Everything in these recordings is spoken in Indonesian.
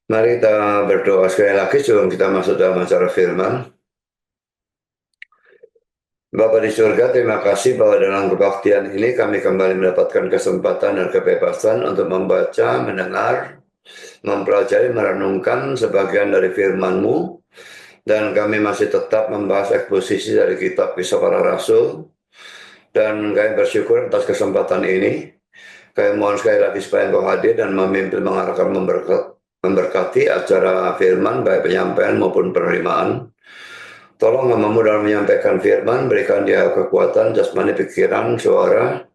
Mari kita berdoa sekali lagi sebelum kita masuk dalam acara firman. Bapa di surga, terima kasih bahwa dalam kebaktian ini kami kembali mendapatkan kesempatan dan kebebasan untuk membaca, mendengar, mempelajari, merenungkan sebagian dari firman-Mu. Dan kami masih tetap membahas eksposisi dari kitab Kisah Para Rasul. Dan kami bersyukur atas kesempatan ini. Kami mohon sekali lagi supaya Engkau hadir dan memimpin, mengarahkan, memberkati acara firman, baik penyampaian maupun penerimaan. Tolong hamba-Mu dalam menyampaikan firman, berikan dia kekuatan, jasmani, pikiran, suara,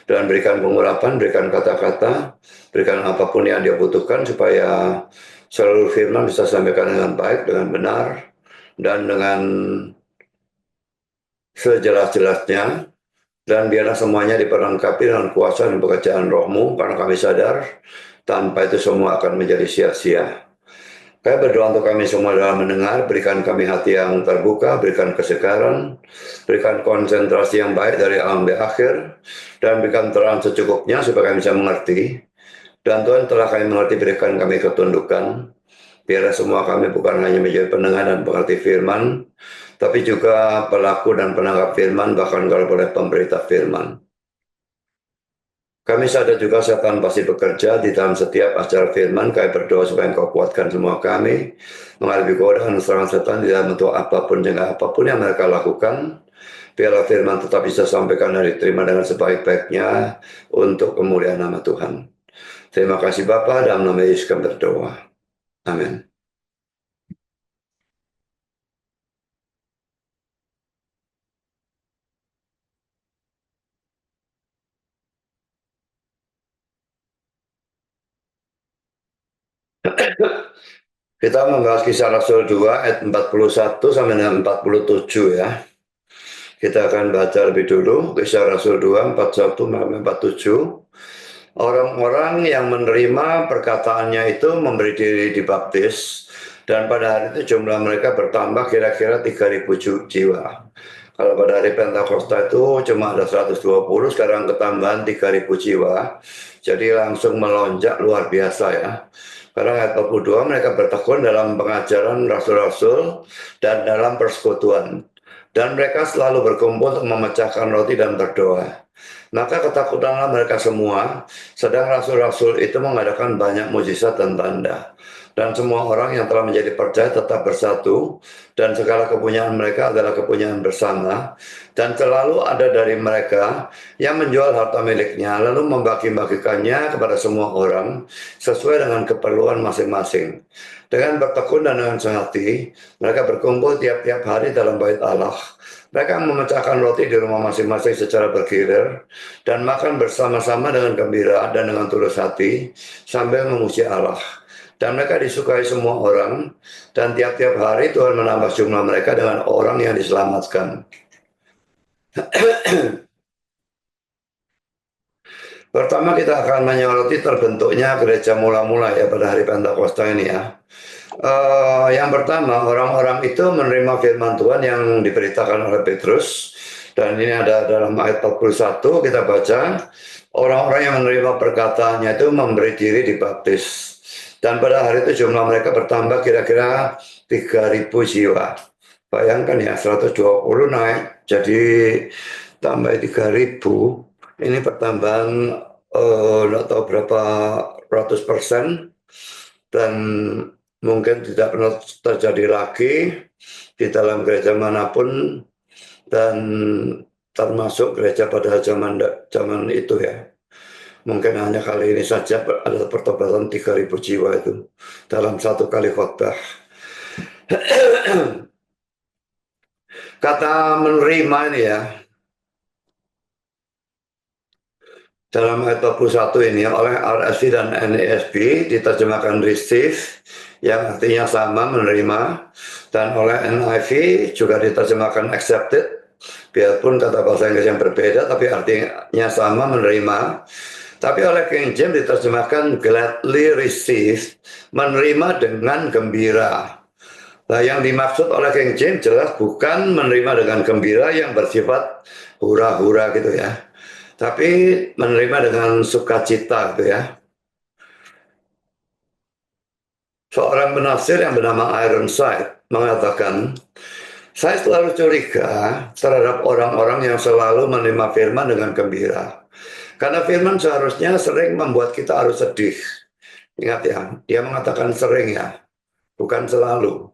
dan berikan pengurapan, berikan kata-kata, berikan apapun yang dia butuhkan supaya seluruh firman bisa sampaikan dengan baik, dengan benar, dan dengan sejelas-jelasnya. Dan biarlah semuanya diperlengkapi dengan kuasa dan pekerjaan Roh-Mu, karena kami sadar tanpa itu semua akan menjadi sia-sia. Kami berdoa untuk kami semua dalam mendengar, berikan kami hati yang terbuka, berikan kesegaran, berikan konsentrasi yang baik dari awal sampai akhir, dan berikan terang secukupnya supaya kami bisa mengerti. Dan Tuhan telah kami mengerti, berikan kami ketundukan. Biarlah semua kami bukan hanya menjadi pendengar dan pengerti firman, tapi juga pelaku dan penanggap firman, bahkan kalau boleh pemberita firman. Kami sadar juga setan pasti bekerja di dalam setiap acara firman. Kami berdoa supaya Engkau kuatkan semua kami menghadapi godaan serangan setan di dalam bentuk apapun, dengan apapun yang mereka lakukan. Biarlah firman tetap bisa sampaikan dan diterima dengan sebaik-baiknya untuk kemuliaan nama Tuhan. Terima kasih Bapa, dalam nama Yesus kami berdoa. Amin. Kita membahas kisah Rasul 2 ayat 41 sampai dengan 47 ya. Kita akan baca lebih dulu kisah Rasul 2 41 sampai 47. Orang-orang yang menerima perkataannya itu memberi diri dibaptis, dan pada hari itu jumlah mereka bertambah kira-kira 3.000 jiwa. Kalau pada hari Pentakosta itu cuma ada 120, sekarang ketambahan 3.000 jiwa. Jadi langsung melonjak luar biasa ya. Karena ayat 42 mereka bertekun dalam pengajaran rasul-rasul dan dalam persekutuan. Dan mereka selalu berkumpul untuk memecahkan roti dan berdoa. Maka ketakutanlah mereka semua, sedang rasul-rasul itu mengadakan banyak mujizat dan tanda. Dan semua orang yang telah menjadi percaya tetap bersatu, dan segala kepunyaan mereka adalah kepunyaan bersama. Dan selalu ada dari mereka yang menjual harta miliknya, lalu membagi-bagikannya kepada semua orang, sesuai dengan keperluan masing-masing. Dengan bertekun dan dengan sehati, mereka berkumpul tiap-tiap hari dalam bait Allah. Mereka memecahkan roti di rumah masing-masing secara bergilir dan makan bersama-sama dengan gembira dan dengan tulus hati sambil memuji Allah. Dan mereka disukai semua orang, dan tiap-tiap hari Tuhan menambah jumlah mereka dengan orang yang diselamatkan. Pertama kita akan menyoroti terbentuknya gereja mula-mula ya pada hari Pentakosta ini ya. Yang pertama, orang-orang itu menerima firman Tuhan yang diberitakan oleh Petrus. Dan ini ada dalam ayat 41, kita baca. Orang-orang yang menerima perkataannya itu memberi diri dibaptis. Dan pada hari itu jumlah mereka bertambah kira-kira 3.000 jiwa. Bayangkan ya, 120 naik jadi tambah 3.000. Ini pertambahan tidak tahu berapa ratus persen. Dan mungkin tidak pernah terjadi lagi di dalam gereja manapun, dan termasuk gereja pada zaman itu ya. Mungkin hanya kali ini saja ada pertobatan 3.000 jiwa itu dalam satu kali khotbah. Kata menerima ini ya, dalam ayat 21 ini oleh RSV dan NASB diterjemahkan receive, yang artinya sama, menerima, dan oleh NIV juga diterjemahkan accepted, biarpun kata bahasa Inggris yang berbeda tapi artinya sama, menerima. Tapi oleh King James diterjemahkan gladly receive, menerima dengan gembira. Nah, yang dimaksud oleh King James jelas bukan menerima dengan gembira yang bersifat hura-hura gitu ya, tapi menerima dengan sukacita gitu ya. Seorang penafsir yang bernama Ironside mengatakan, saya selalu curiga terhadap orang-orang yang selalu menerima firman dengan gembira. Karena firman seharusnya sering membuat kita harus sedih. Ingat ya, dia mengatakan sering ya, bukan selalu.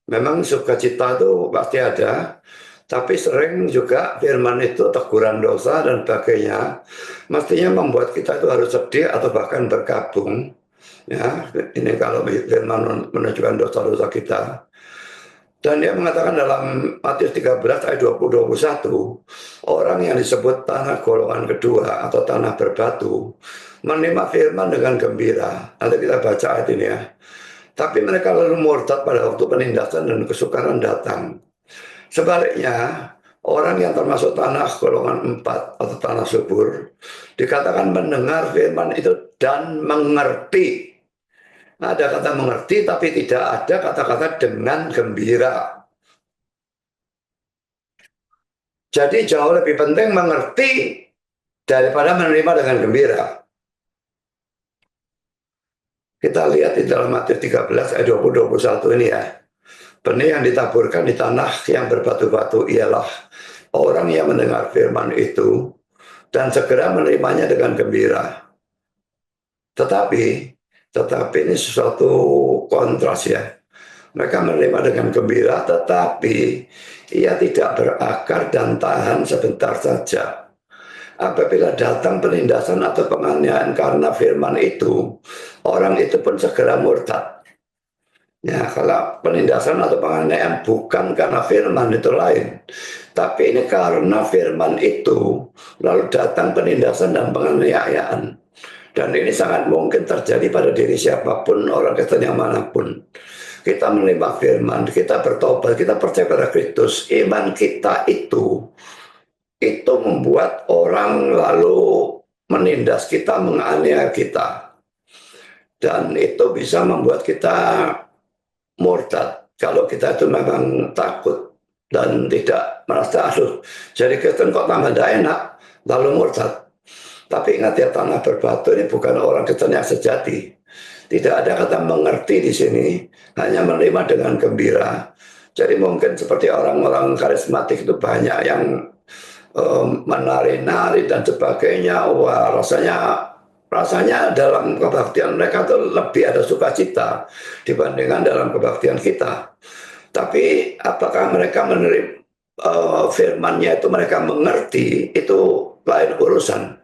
Memang sukacita itu pasti ada, tapi sering juga firman itu teguran dosa dan sebagainya, mestinya membuat kita itu harus sedih atau bahkan berkabung. Ya, ini kalau firman menunjukkan dosa-dosa kita. Dan dia mengatakan dalam Matius 13 ayat 20-21, orang yang disebut tanah golongan kedua atau tanah berbatu menerima firman dengan gembira. Nanti kita baca ayat ini ya. Tapi mereka lalu murtad pada waktu penindasan dan kesukaran datang. Sebaliknya, orang yang termasuk tanah golongan 4 atau tanah subur dikatakan mendengar firman itu dan mengerti. Ada kata mengerti tapi tidak ada kata-kata dengan gembira. Jadi jauh lebih penting mengerti daripada menerima dengan gembira. Kita lihat di dalam Matius 13 ayat 20-21 ini ya. Benih yang ditaburkan di tanah yang berbatu-batu ialah orang yang mendengar firman itu dan segera menerimanya dengan gembira. Tetapi ini sesuatu kontras ya. Mereka menerima dengan gembira, tetapi ia tidak berakar dan tahan sebentar saja. Apabila datang penindasan atau penganiayaan karena firman itu, orang itu pun segera murtad. Ya, kalau penindasan atau penganiayaan bukan karena firman itu lain. Tapi ini karena firman itu, lalu datang penindasan dan penganiayaan. Dan ini sangat mungkin terjadi pada diri siapapun, orang Kristen yang manapun. Kita menerima firman, kita bertobat, kita percaya pada Kristus. Iman kita itu membuat orang lalu menindas kita, menganiaya kita. Dan itu bisa membuat kita murtad. Kalau kita itu memang takut dan tidak merasa, aduh, jadi Kristen kok tambah tidak enak, lalu murtad. Tapi ingat ya, tanah berbatu ini bukan orang Kristen yang sejati. Tidak ada kata mengerti di sini, hanya menerima dengan gembira. Jadi mungkin seperti orang-orang karismatik itu banyak yang menari-nari dan sebagainya. Wah, rasanya dalam kebaktian mereka itu lebih ada sukacita dibandingkan dalam kebaktian kita. Tapi apakah mereka menerima firman-Nya itu mereka mengerti, itu lain urusan.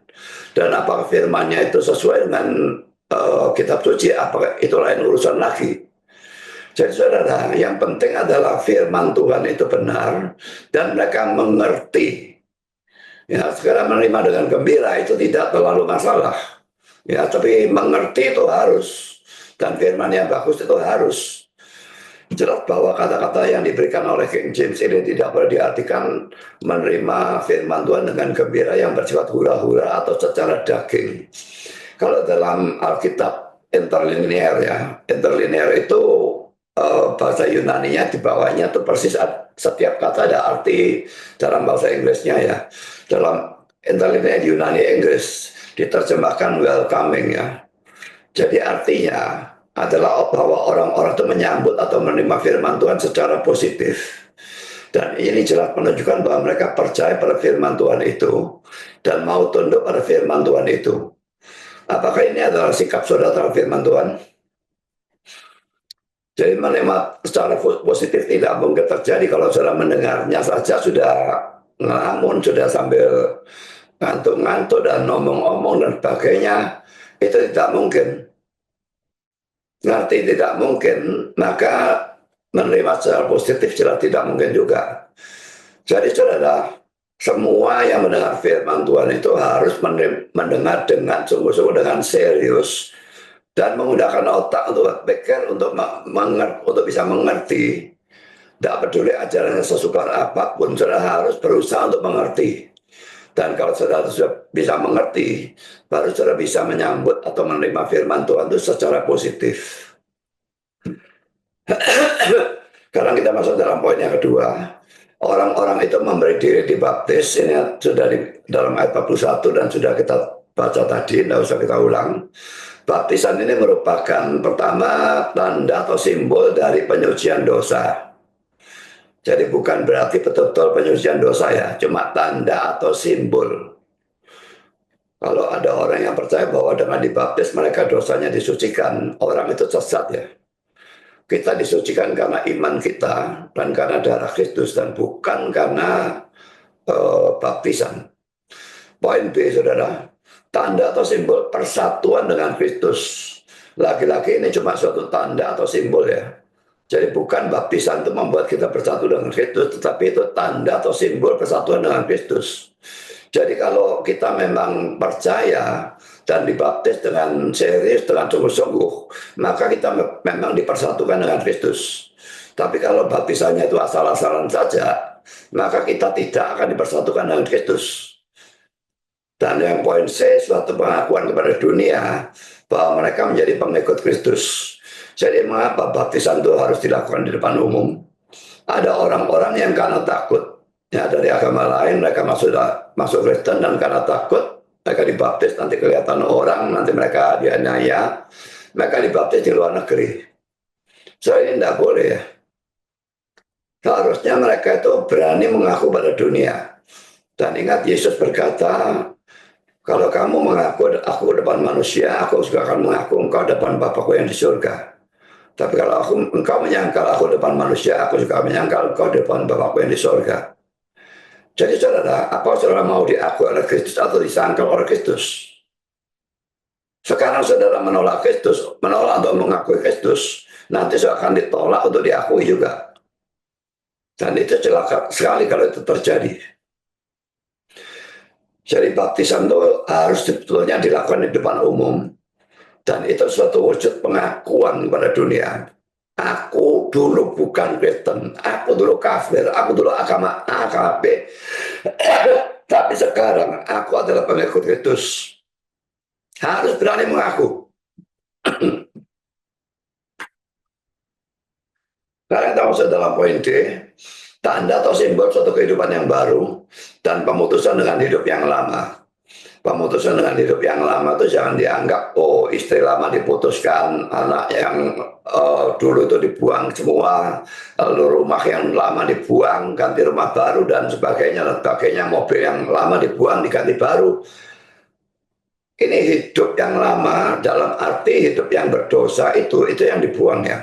Dan apakah firman-Nya itu sesuai dengan kitab suci, apakah itu lain urusan lagi. Jadi saudara, yang penting adalah firman Tuhan itu benar dan mereka mengerti. Ya, sekarang menerima dengan gembira itu tidak terlalu masalah. Ya, tapi mengerti itu harus, dan firman yang bagus itu harus. Jelas bahwa kata-kata yang diberikan oleh King James ini tidak boleh diartikan menerima firman Tuhan dengan gembira yang bersifat hura-hura atau secara daging. Kalau dalam Alkitab interlinear ya, interlinear itu bahasa Yunani-nya di bawahnya itu persis setiap kata ada arti dalam bahasa Inggrisnya ya. Dalam interlinear Yunani Inggris diterjemahkan welcoming ya. Jadi artinya adalah bahwa orang-orang itu menyambut atau menerima firman Tuhan secara positif. Dan ini jelas menunjukkan bahwa mereka percaya pada firman Tuhan itu dan mau tunduk pada firman Tuhan itu. Apakah ini adalah sikap saudara terhadap firman Tuhan? Jadi menerima secara positif tidak mungkin terjadi kalau saudara mendengarnya saja sudah ngelamun, sudah sambil ngantuk-ngantuk dan ngomong-ngomong dan sebagainya. Itu tidak mungkin. Ngerti tidak mungkin, maka menerima secara positif jelas tidak mungkin juga. Jadi saudara, semua yang mendengar firman Tuhan itu harus mendengar dengan sungguh-sungguh, dengan serius, dan menggunakan otak untuk berpikir, untuk bisa mengerti. Tidak peduli ajarannya sesukar apapun, saudara harus berusaha untuk mengerti. Dan kalau saudara sudah bisa mengerti, baru saudara bisa menyambut atau menerima firman Tuhan itu secara positif. Sekarang kita masuk dalam poin yang kedua. Orang-orang itu memberi diri dibaptis, ini sudah di dalam ayat 41 dan sudah kita baca tadi, tidak usah kita ulang. Baptisan ini merupakan pertama tanda atau simbol dari penyucian dosa. Jadi bukan berarti betul-betul penyucian dosa ya, cuma tanda atau simbol. Kalau ada orang yang percaya bahwa dengan dibaptis mereka dosanya disucikan, orang itu sesat ya. Kita disucikan karena iman kita dan karena darah Kristus dan bukan karena baptisan. Poin B, saudara, tanda atau simbol persatuan dengan Kristus. Laki-laki ini cuma suatu tanda atau simbol ya. Jadi bukan baptisan itu membuat kita bersatu dengan Kristus, tetapi itu tanda atau simbol persatuan dengan Kristus. Jadi kalau kita memang percaya dan dibaptis dengan serius, dengan sungguh-sungguh, maka kita memang dipersatukan dengan Kristus. Tapi kalau baptisannya itu asal-asalan saja, maka kita tidak akan dipersatukan dengan Kristus. Dan yang poin C, suatu pengakuan kepada dunia bahwa mereka menjadi pengikut Kristus. Jadi mengapa baptisan itu harus dilakukan di depan umum? Ada orang-orang yang karena takut ya dari agama lain, mereka masuk Kristen, dan karena takut mereka dibaptis, nanti kelihatan orang, nanti mereka dianiaya, mereka dibaptis di luar negeri. So ini tidak boleh ya. Seharusnya mereka itu berani mengaku pada dunia. Dan ingat Yesus berkata, kalau kamu mengaku aku depan manusia, aku juga akan mengaku engkau depan Bapakku yang di surga. Tapi kalau engkau menyangkal aku depan manusia, aku juga menyangkal engkau depan Bapakku yang di surga. Jadi saudara, apa saudara mau diakui oleh Kristus atau disangkal oleh Kristus? Sekarang saudara menolak Kristus, menolak untuk mengakui Kristus, nanti akan ditolak untuk diakui juga. Dan itu celaka sekali kalau itu terjadi. Jadi baptisan itu harus sebetulnya dilakukan di depan umum. Dan itu suatu wujud pengakuan kepada dunia. Aku dulu bukan Kristen, aku dulu kafir, aku dulu agama A, agama B. Tapi sekarang aku adalah pengikut Kristus. Harus berani mengaku. Sekarang kita masuk dalam poin D, tanda atau simbol suatu kehidupan yang baru dan pemutusan dengan hidup yang lama. Pemutusan dengan hidup yang lama itu jangan dianggap, oh istri lama diputuskan, anak yang dulu itu dibuang semua, lalu rumah yang lama dibuang, ganti rumah baru dan sebagainya, mobil yang lama dibuang, diganti baru. Ini hidup yang lama dalam arti hidup yang berdosa itu yang dibuang ya.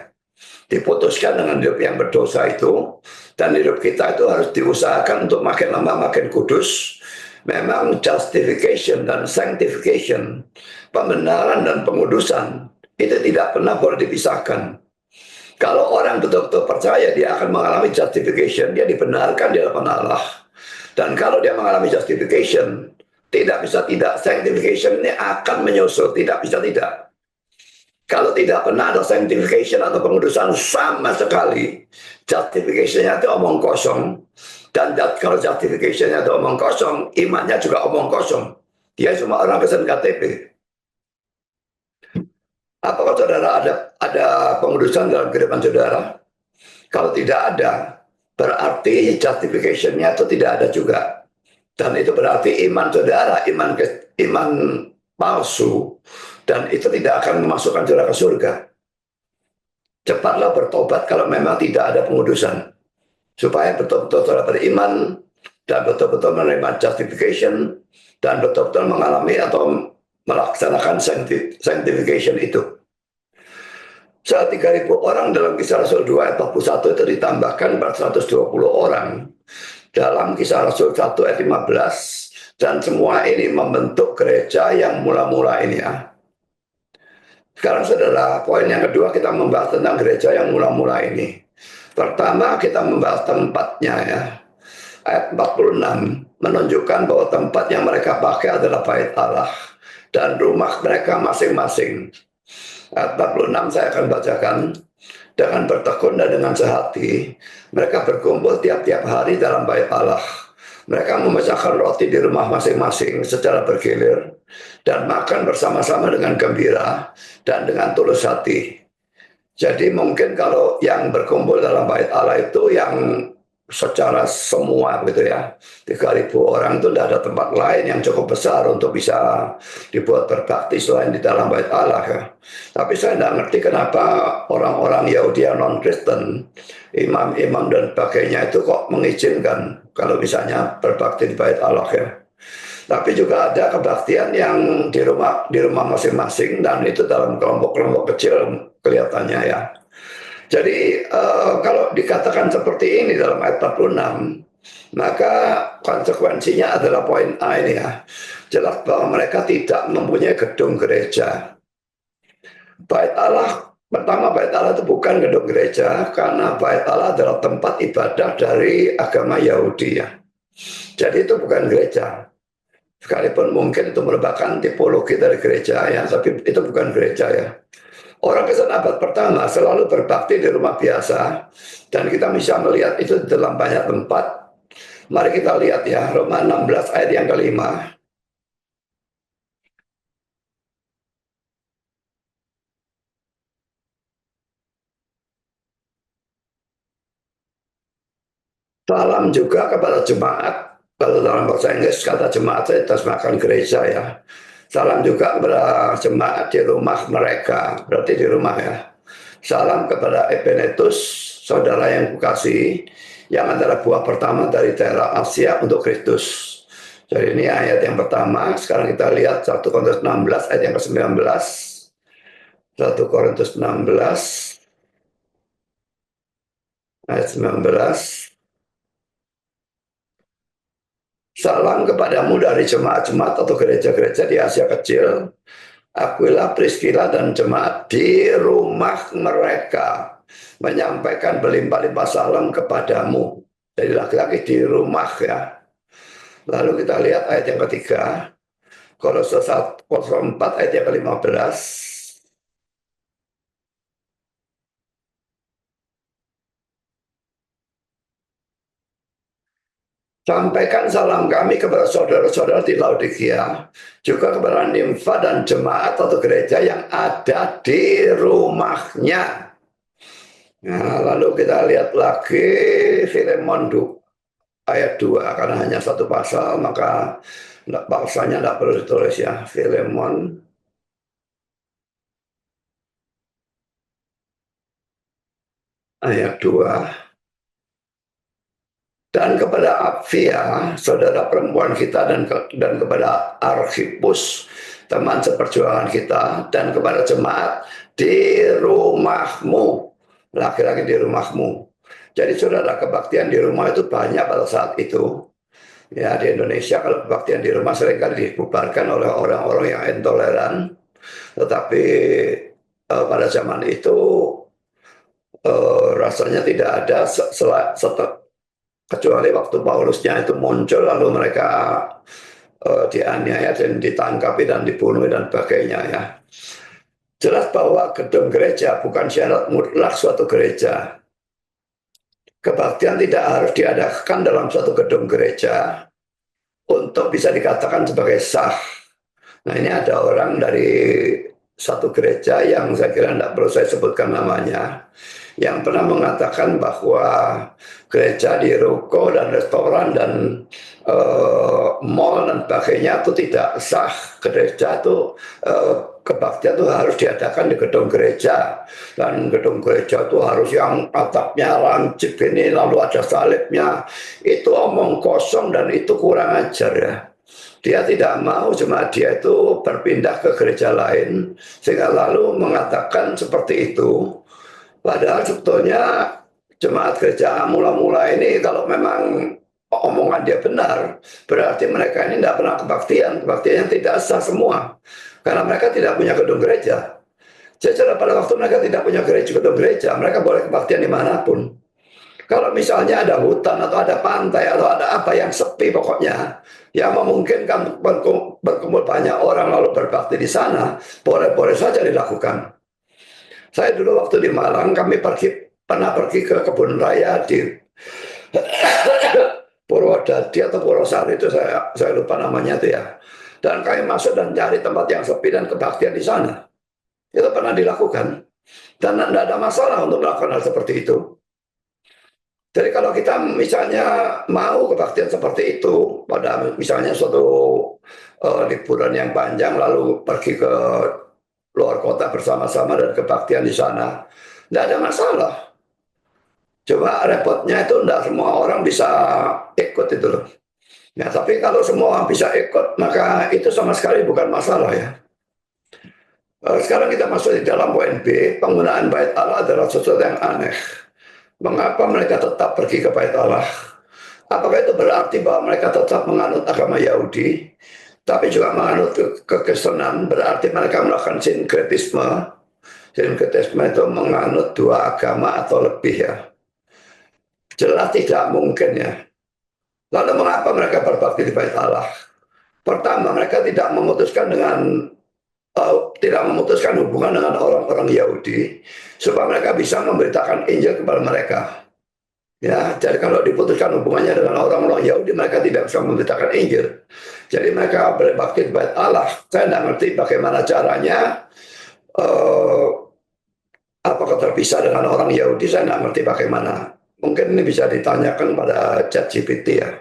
Diputuskan dengan hidup yang berdosa itu, dan hidup kita itu harus diusahakan untuk makin lama makin kudus. Memang justification dan sanctification, pembenaran dan pengudusan, itu tidak pernah boleh dipisahkan. Kalau orang betul-betul percaya, dia akan mengalami justification, dia dibenarkan di hadapan Allah. Dan kalau dia mengalami justification, tidak bisa tidak, sanctification ini akan menyusul, tidak bisa tidak. Kalau tidak pernah ada sanctification atau pengudusan sama sekali, justification-nya itu omong kosong. Dan kalau justification-nya itu omong kosong, imannya juga omong kosong. Dia cuma orang pesen KTP. Apakah saudara ada pengudusan dalam kehidupan saudara? Kalau tidak ada, berarti justification-nya itu tidak ada juga. Dan itu berarti iman saudara, iman palsu. Dan itu tidak akan memasukkan saudara ke surga. Cepatlah bertobat kalau memang tidak ada pengudusan. Supaya betul-betul saudara beriman dan betul-betul menerima justification dan betul-betul mengalami atau melaksanakan sanctification itu. Saat 3.000 orang dalam Kisah Rasul 2 ayat 41 itu ditambahkan 420 orang dalam Kisah Rasul 1 ayat 15, dan semua ini membentuk gereja yang mula-mula ini ya. Sekarang saudara, poin yang kedua kita membahas tentang gereja yang mula-mula ini. Pertama kita membahas tempatnya ya. Ayat 46 menunjukkan bahwa tempat yang mereka pakai adalah bait Allah dan rumah mereka masing-masing. Ayat 46 saya akan bacakan. Dengan bertekun dan dengan sehati, mereka berkumpul tiap-tiap hari dalam bait Allah. Mereka memecahkan roti di rumah masing-masing secara bergilir dan makan bersama-sama dengan gembira dan dengan tulus hati. Jadi mungkin kalau yang berkumpul dalam bait Allah itu yang secara semua gitu ya. 3.000 orang itu tidak ada tempat lain yang cukup besar untuk bisa dibuat berbakti selain di dalam bait Allah ya. Tapi saya tidak ngerti kenapa orang-orang Yahudi yang non-Kristen, imam-imam dan sebagainya itu kok mengizinkan kalau misalnya berbakti di bait Allah ya. Tapi juga ada kebaktian yang di rumah masing-masing dan itu dalam kelompok-kelompok kecil kelihatannya ya. Jadi kalau dikatakan seperti ini dalam ayat 46, maka konsekuensinya adalah poin A ini ya. Jelas bahwa mereka tidak mempunyai gedung gereja. Bait Allah, pertama bait Allah itu bukan gedung gereja, karena bait Allah adalah tempat ibadah dari agama Yahudi ya. Jadi itu bukan gereja. Sekalipun mungkin itu merupakan tipologi dari gereja ya, tapi itu bukan gereja ya. Orang Kristen abad pertama selalu berbakti di rumah biasa, dan kita bisa melihat itu dalam banyak tempat. Mari kita lihat ya, Roma 16 ayat yang kelima. Salam juga kepada jemaat. Kalau dalam bahasa Inggris kata jemaat saya terjemahkan gereja ya. Salam juga kepada jemaat di rumah mereka, berarti di rumah ya. Salam kepada Epenetus, saudara yang kukasihi, yang adalah buah pertama dari daerah Asia untuk Kristus. Jadi ini ayat yang pertama. Sekarang kita lihat 1 Korintus 16 ayat yang ke-19. 1 Korintus 16 ayat 19. Salam kepadamu dari jemaat-jemaat atau gereja-gereja di Asia Kecil. Aquila, Priscilla, dan jemaat di rumah mereka menyampaikan berlimpah-limpah salam kepadamu. Jadi laki-laki di rumah ya. Lalu kita lihat ayat yang ketiga. Kolose 4 ayat yang ke-15. Sampaikan salam kami kepada saudara-saudara di Laodikia, juga kepada Nimfa dan jemaat atau gereja yang ada di rumahnya. Nah, lalu kita lihat lagi Filemon ayat 2, karena hanya satu pasal, maka pasalnya tidak perlu ditulis ya. Filemon ayat 2. Dan kepada Apfia, saudara perempuan kita, dan kepada Arkhipus, teman seperjuangan kita, dan kepada jemaat di rumahmu, laki-laki di rumahmu. Jadi saudara, kebaktian di rumah itu banyak pada saat itu. Ya, di Indonesia kalau kebaktian di rumah seringkali dibubarkan oleh orang-orang yang intoleran. Tetapi pada zaman itu rasanya tidak ada kecuali waktu Paulusnya itu muncul, lalu mereka dianiaya dan ditangkapi dan dibunuh dan sebagainya ya. Jelas bahwa gedung gereja bukan syarat mutlak suatu gereja. Kebaktian tidak harus diadakan dalam suatu gedung gereja untuk bisa dikatakan sebagai sah. Nah, ini ada orang dari satu gereja yang saya kira tidak perlu saya sebutkan namanya, yang pernah mengatakan bahwa gereja di ruko dan restoran dan mall dan sebagainya itu tidak sah. Gereja itu kebaktian itu harus diadakan di gedung gereja, dan gedung gereja itu harus yang atapnya lancip ini lalu ada salibnya. Itu omong kosong dan itu kurang ajar ya. Dia tidak mau jemaat dia itu berpindah ke gereja lain, sehingga lalu mengatakan seperti itu. Padahal sebetulnya jemaat gereja mula-mula ini kalau memang omongan dia benar, berarti mereka ini tidak pernah kebaktian tidak sah semua. Karena mereka tidak punya gedung gereja. Jadi pada waktu mereka tidak punya gedung gereja, mereka boleh kebaktian dimanapun. Kalau misalnya ada hutan atau ada pantai atau ada apa yang sepi pokoknya, yang memungkinkan berkumpul banyak orang lalu berbakti di sana, boleh-boleh saja dilakukan. Saya dulu waktu di Malang, kami pernah pergi ke kebun raya di Purwodadi atau Purwosari, itu saya lupa namanya itu ya. Dan kami masuk dan cari tempat yang sepi dan kebaktian di sana. Itu pernah dilakukan. Dan tidak ada masalah untuk melakukan hal seperti itu. Jadi kalau kita misalnya mau kebaktian seperti itu, pada misalnya suatu liburan yang panjang lalu pergi ke luar kota bersama-sama dan kebaktian di sana, tidak ada masalah. Coba repotnya itu tidak semua orang bisa ikut itu loh. Ya, tapi kalau semua orang bisa ikut, maka itu sama sekali bukan masalah ya. Sekarang kita masuk di dalam poin B, penggunaan bait Allah adalah sesuatu yang aneh. Mengapa mereka tetap pergi ke bait Allah? Apakah itu berarti bahwa mereka tetap menganut agama Yahudi, tapi juga menganut kekristenan, berarti mereka melakukan sinkretisme. Sinkretisme itu menganut dua agama atau lebih ya. Jelas tidak mungkin ya. Lalu mengapa mereka berbakti di bait Allah? Pertama, mereka tidak memutuskan hubungan dengan orang-orang Yahudi supaya mereka bisa memberitakan Injil kepada mereka. Ya, jadi kalau diputuskan hubungannya dengan orang-orang Yahudi, mereka tidak bisa memberitakan Injil. Jadi mereka berbakti kepada Allah. Saya tidak mengerti bagaimana caranya. Eh, Apakah terpisah dengan orang Yahudi? Saya tidak mengerti bagaimana. Mungkin ini bisa ditanyakan pada ChatGPT ya.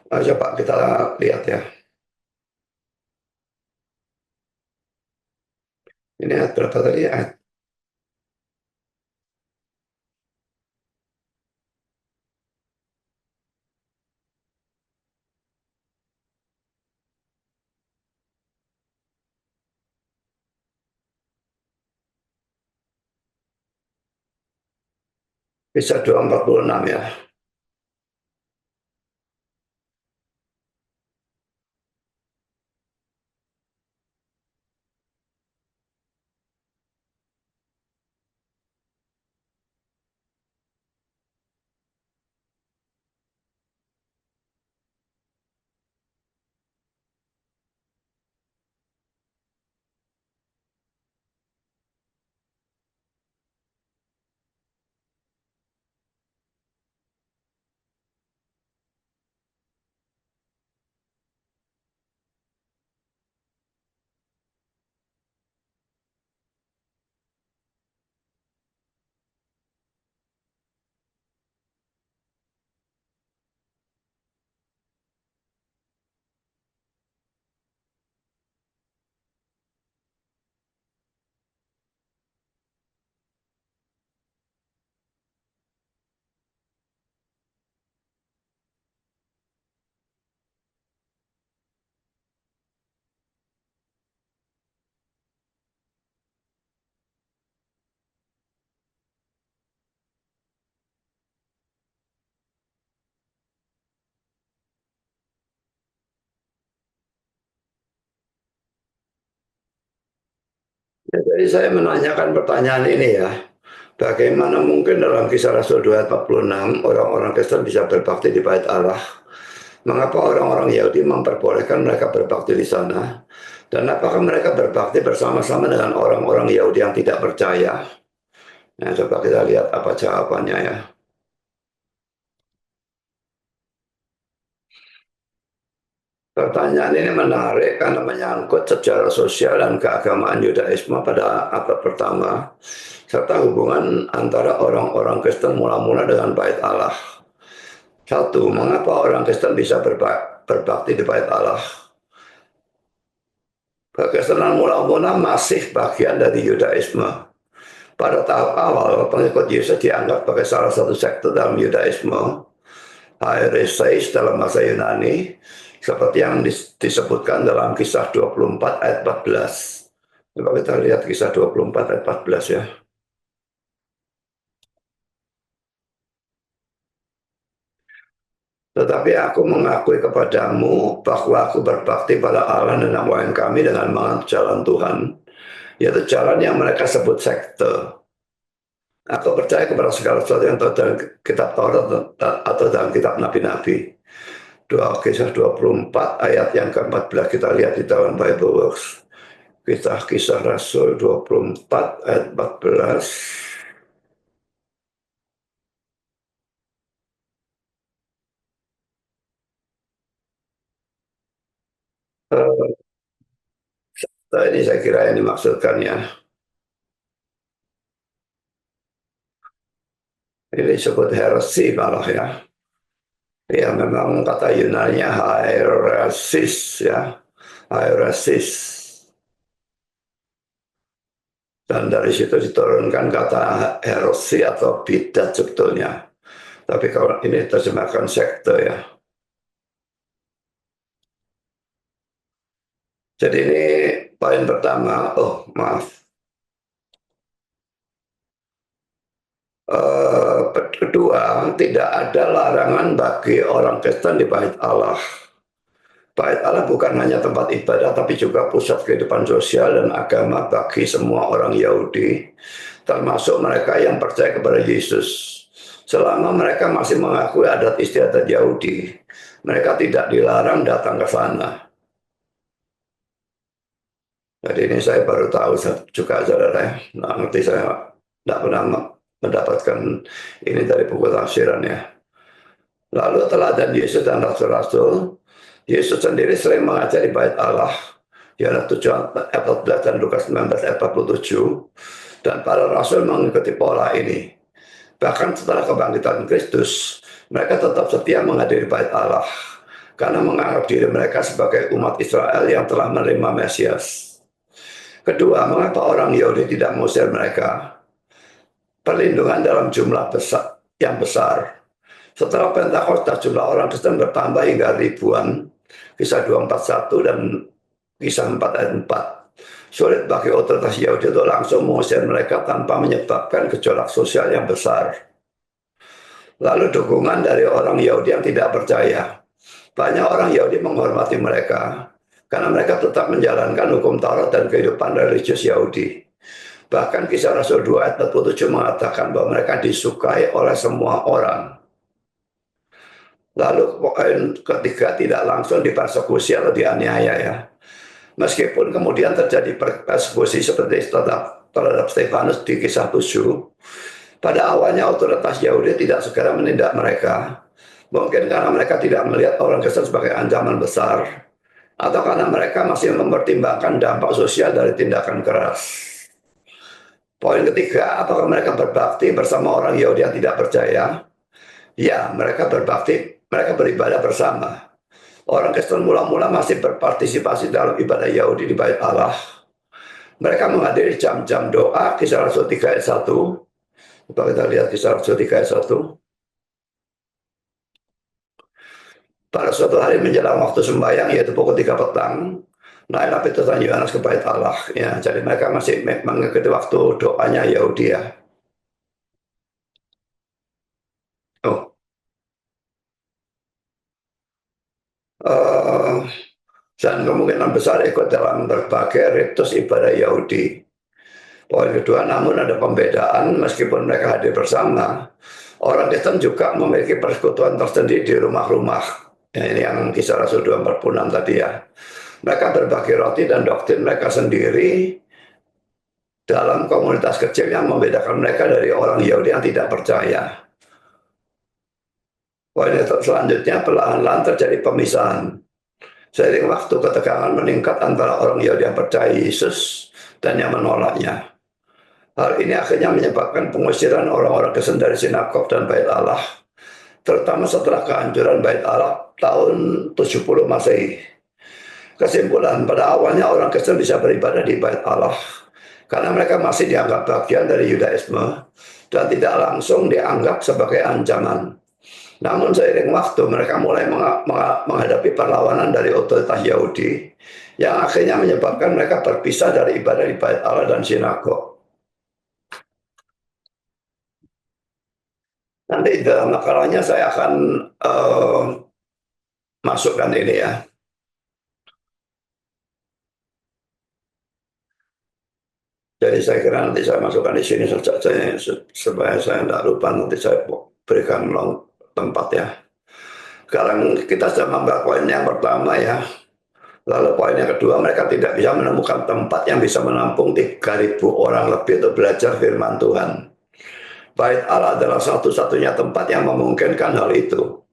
Coba kita lihat ya. Ini ayat berapa tadi? Ayat bisa 246 ya. Ya, jadi saya menanyakan pertanyaan ini ya. Bagaimana mungkin dalam kisah Rasul 2 ayat 46 orang-orang Kristen bisa berbakti di bait Allah? Mengapa orang-orang Yahudi memperbolehkan mereka berbakti di sana? Dan apakah mereka berbakti bersama-sama dengan orang-orang Yahudi yang tidak percaya? Nah, coba kita lihat apa jawabannya ya. Pertanyaan ini menarik karena menyangkut sejarah sosial dan keagamaan Yudaisme pada abad pertama, serta hubungan antara orang-orang Kristen mula-mula dengan bait Allah. Satu, mengapa orang Kristen bisa berbakti di bait Allah? Kekristenan mula-mula masih bagian dari Yudaisme. Pada tahap awal, pengikut Yesus dianggap sebagai salah satu sekte dalam Yudaisme, Haireseis dalam bahasa Yunani, seperti yang disebutkan dalam kisah 24 ayat 14. Coba kita lihat kisah 24 ayat 14 ya. Tetapi aku mengakui kepadamu bahwa aku berbakti pada Allah dan Tuhan kami dengan menganut jalan Tuhan, yaitu jalan yang mereka sebut sekte. Aku percaya kepada segala sesuatu yang terdapat dalam kitab Taurat atau dalam kitab Nabi-Nabi. Kisah 24 ayat yang ke-14 kita lihat di dalam Bible Works. Kisah Rasul 24 ayat 14. Ini saya kira yang dimaksudkan ya. Ini disebut heresi malah ya. Ya memang kata Yunani-nya hieresis ya, hieresis. Dan dari situ diturunkan kata heresi atau bidat sebetulnya. Tapi kalau ini terjemahkan sekte ya. Jadi ini poin pertama. Oh maaf. Kedua, tidak ada larangan bagi orang Kristen di Bait Allah. Bait Allah bukan hanya tempat ibadah, tapi juga pusat kehidupan sosial dan agama bagi semua orang Yahudi, termasuk mereka yang percaya kepada Yesus. Selama mereka masih mengakui adat istiadat Yahudi, mereka tidak dilarang datang ke sana. Jadi ini saya baru tahu juga, saudara ya. Nah, nanti saya tidak pernah mendapatkan ini dari buku tafsiran ya. Lalu teladan Yesus dan Rasul-Rasul, Yesus sendiri sering mengajar di Bait Allah. Yohanes 7 ayat 14 dan Lukas 19 ayat 47. Dan para rasul mengikuti pola ini. Bahkan setelah kebangkitan Kristus, mereka tetap setia menghadiri Bait Allah karena menganggap diri mereka sebagai umat Israel yang telah menerima Mesias. Kedua, mengapa orang Yahudi tidak mengusir mereka? Perlindungan dalam jumlah yang besar. Setelah Pentakosta, jumlah orang Kristen bertambah hingga ribuan. Kisah 241 dan Kisah 4 ayat 4. Sulit bagi otoritas Yahudi untuk langsung mengusir mereka tanpa menyebabkan gejolak sosial yang besar. Lalu dukungan dari orang Yahudi yang tidak percaya. Banyak orang Yahudi menghormati mereka karena mereka tetap menjalankan hukum Taurat dan kehidupan religius Yahudi. Bahkan Kisah Rasul 2 ayat 47 mengatakan bahwa mereka disukai oleh semua orang. Lalu poin ketiga, tidak langsung dipersekusi atau dianiaya ya. Meskipun kemudian terjadi persekusi seperti terhadap Stefanus di Kisah 7, pada awalnya otoritas Yahudi tidak segera menindak mereka. Mungkin karena mereka tidak melihat orang Kristen sebagai ancaman besar, atau karena mereka masih mempertimbangkan dampak sosial dari tindakan keras. Poin ketiga, apakah mereka berbakti bersama orang Yahudi yang tidak percaya? Ya, mereka berbakti, mereka beribadah bersama. Orang Kristen mula-mula masih berpartisipasi dalam ibadah Yahudi di Bait Allah. Mereka menghadiri jam-jam doa, Kisah Rasul 3 ayat 1. Coba kita lihat Kisah Rasul 3 ayat 1. Pada suatu hari menjelang waktu sembahyang, yaitu pukul 3 petang, naiklah Petrus dan Yohanes ke Bait Allah. Ya, jadi mereka masih mengikuti waktu doanya Yahudi ya. Oh, dan kemungkinan besar ikut dalam berbagai ritus ibadah Yahudi. Poin kedua, namun ada pembedaan meskipun mereka hadir bersama. Orang Kristen juga memiliki persekutuan tersendiri di rumah-rumah. Ya, ini yang Kisah Rasul 246 tadi ya. Mereka berbagi roti dan doktrin mereka sendiri dalam komunitas kecil yang membedakan mereka dari orang Yahudi yang tidak percaya. Poin selanjutnya, perlahan-lahan terjadi pemisahan. Seiring waktu, ketegangan meningkat antara orang Yahudi yang percaya Yesus dan yang menolaknya. Hal ini akhirnya menyebabkan pengusiran orang-orang Kristen dari sinagog dan Bait Allah, terutama setelah kehancuran Bait Allah tahun 70 Masehi. Kesimpulan, pada awalnya orang Kristen bisa beribadah di Bait Allah karena mereka masih dianggap bagian dari Yudaisme dan tidak langsung dianggap sebagai ancaman. Namun seiring waktu mereka mulai menghadapi perlawanan dari otoritas Yahudi yang akhirnya menyebabkan mereka berpisah dari ibadah di Bait Allah dan sinagog. Nanti dalam makalahnya saya akan masukkan ini ya. Jadi saya kira nanti saya masukkan di sini saja supaya saya tidak lupa, nanti saya berikan tempat ya. Sekarang kita sudah membahas poin yang pertama ya. Lalu poin yang kedua, mereka tidak bisa menemukan tempat yang bisa menampung 3.000 orang lebih untuk belajar firman Tuhan. Bait Allah adalah satu-satunya tempat yang memungkinkan hal itu.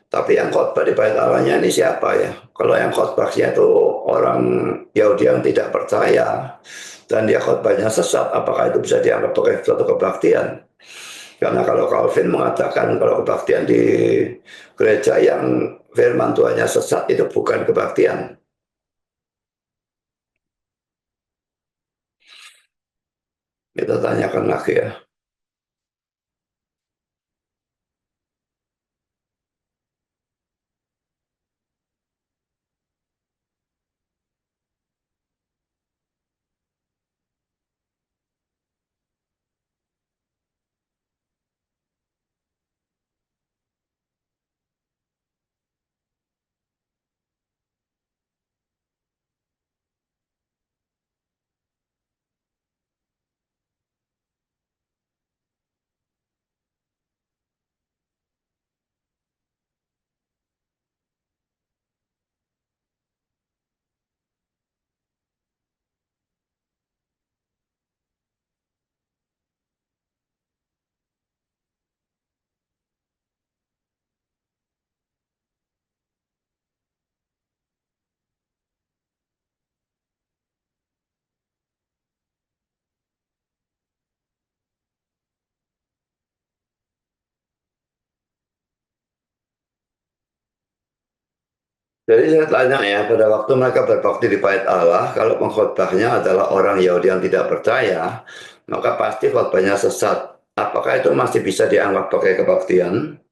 Tapi yang khotbah di Bait Allahnya ini siapa ya? Kalau yang khotbahnya itu orang Yahudi yang tidak percaya dan dia khotbahnya sesat, apakah itu bisa dianggap sebagai suatu kebaktian? Karena kalau Calvin mengatakan kalau kebaktian di gereja yang firman Tuhannya sesat itu bukan kebaktian. Kita tanyakan lagi ya. Jadi saya tanya ya, pada waktu mereka berbakti di bait Allah, kalau pengkhotbahnya adalah orang Yahudi yang tidak percaya, maka pasti khotbahnya sesat. Apakah itu masih bisa dianggap pakai kebaktian?